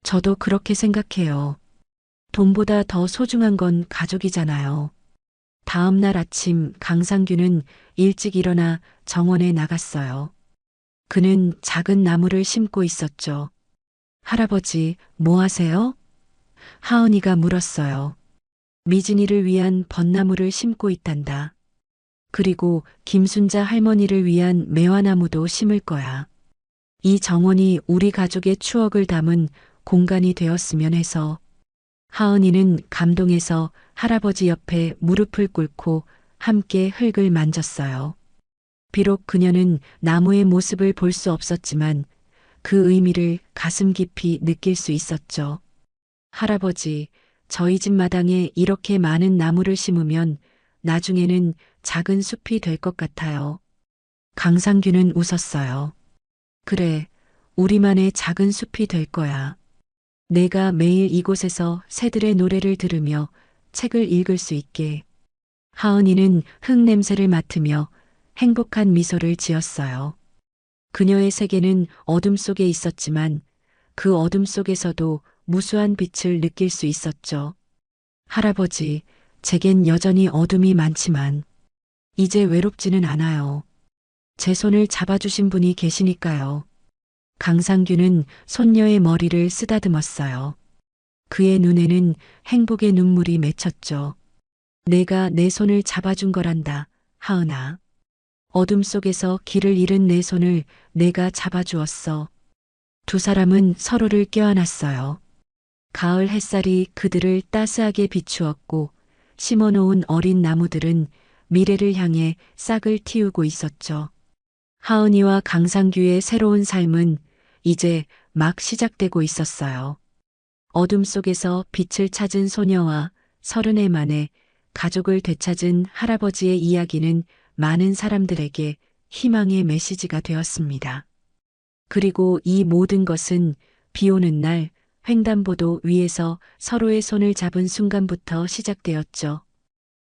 저도 그렇게 생각해요. 돈보다 더 소중한 건 가족이잖아요. 다음 날 아침 강상규는 일찍 일어나 정원에 나갔어요. 그는 작은 나무를 심고 있었죠. 할아버지, 뭐 하세요? 하은이가 물었어요. 미진이를 위한 벚나무를 심고 있단다. 그리고 김순자 할머니를 위한 매화나무도 심을 거야. 이 정원이 우리 가족의 추억을 담은 공간이 되었으면 해서. 하은이는 감동해서 할아버지 옆에 무릎을 꿇고 함께 흙을 만졌어요. 비록 그녀는 나무의 모습을 볼 수 없었지만 그 의미를 가슴 깊이 느낄 수 있었죠. 할아버지, 저희 집 마당에 이렇게 많은 나무를 심으면 나중에는 작은 숲이 될 것 같아요. 강상규는 웃었어요. 그래, 우리만의 작은 숲이 될 거야. 내가 매일 이곳에서 새들의 노래를 들으며 책을 읽을 수 있게. 하은이는 흙 냄새를 맡으며 행복한 미소를 지었어요. 그녀의 세계는 어둠 속에 있었지만 그 어둠 속에서도 무수한 빛을 느낄 수 있었죠. 할아버지, 제겐 여전히 어둠이 많지만 이제 외롭지는 않아요. 제 손을 잡아주신 분이 계시니까요. 강상규는 손녀의 머리를 쓰다듬었어요. 그의 눈에는 행복의 눈물이 맺혔죠. 내가 내 손을 잡아준 거란다, 하은아. 어둠 속에서 길을 잃은 내 손을 내가 잡아주었어. 두 사람은 서로를 껴안았어요. 가을 햇살이 그들을 따스하게 비추었고 심어놓은 어린 나무들은 미래를 향해 싹을 틔우고 있었죠. 하은이와 강상규의 새로운 삶은 이제 막 시작되고 있었어요. 어둠 속에서 빛을 찾은 소녀와 30해 만에 가족을 되찾은 할아버지의 이야기는 많은 사람들에게 희망의 메시지가 되었습니다. 그리고 이 모든 것은 비 오는 날 횡단보도 위에서 서로의 손을 잡은 순간부터 시작되었죠.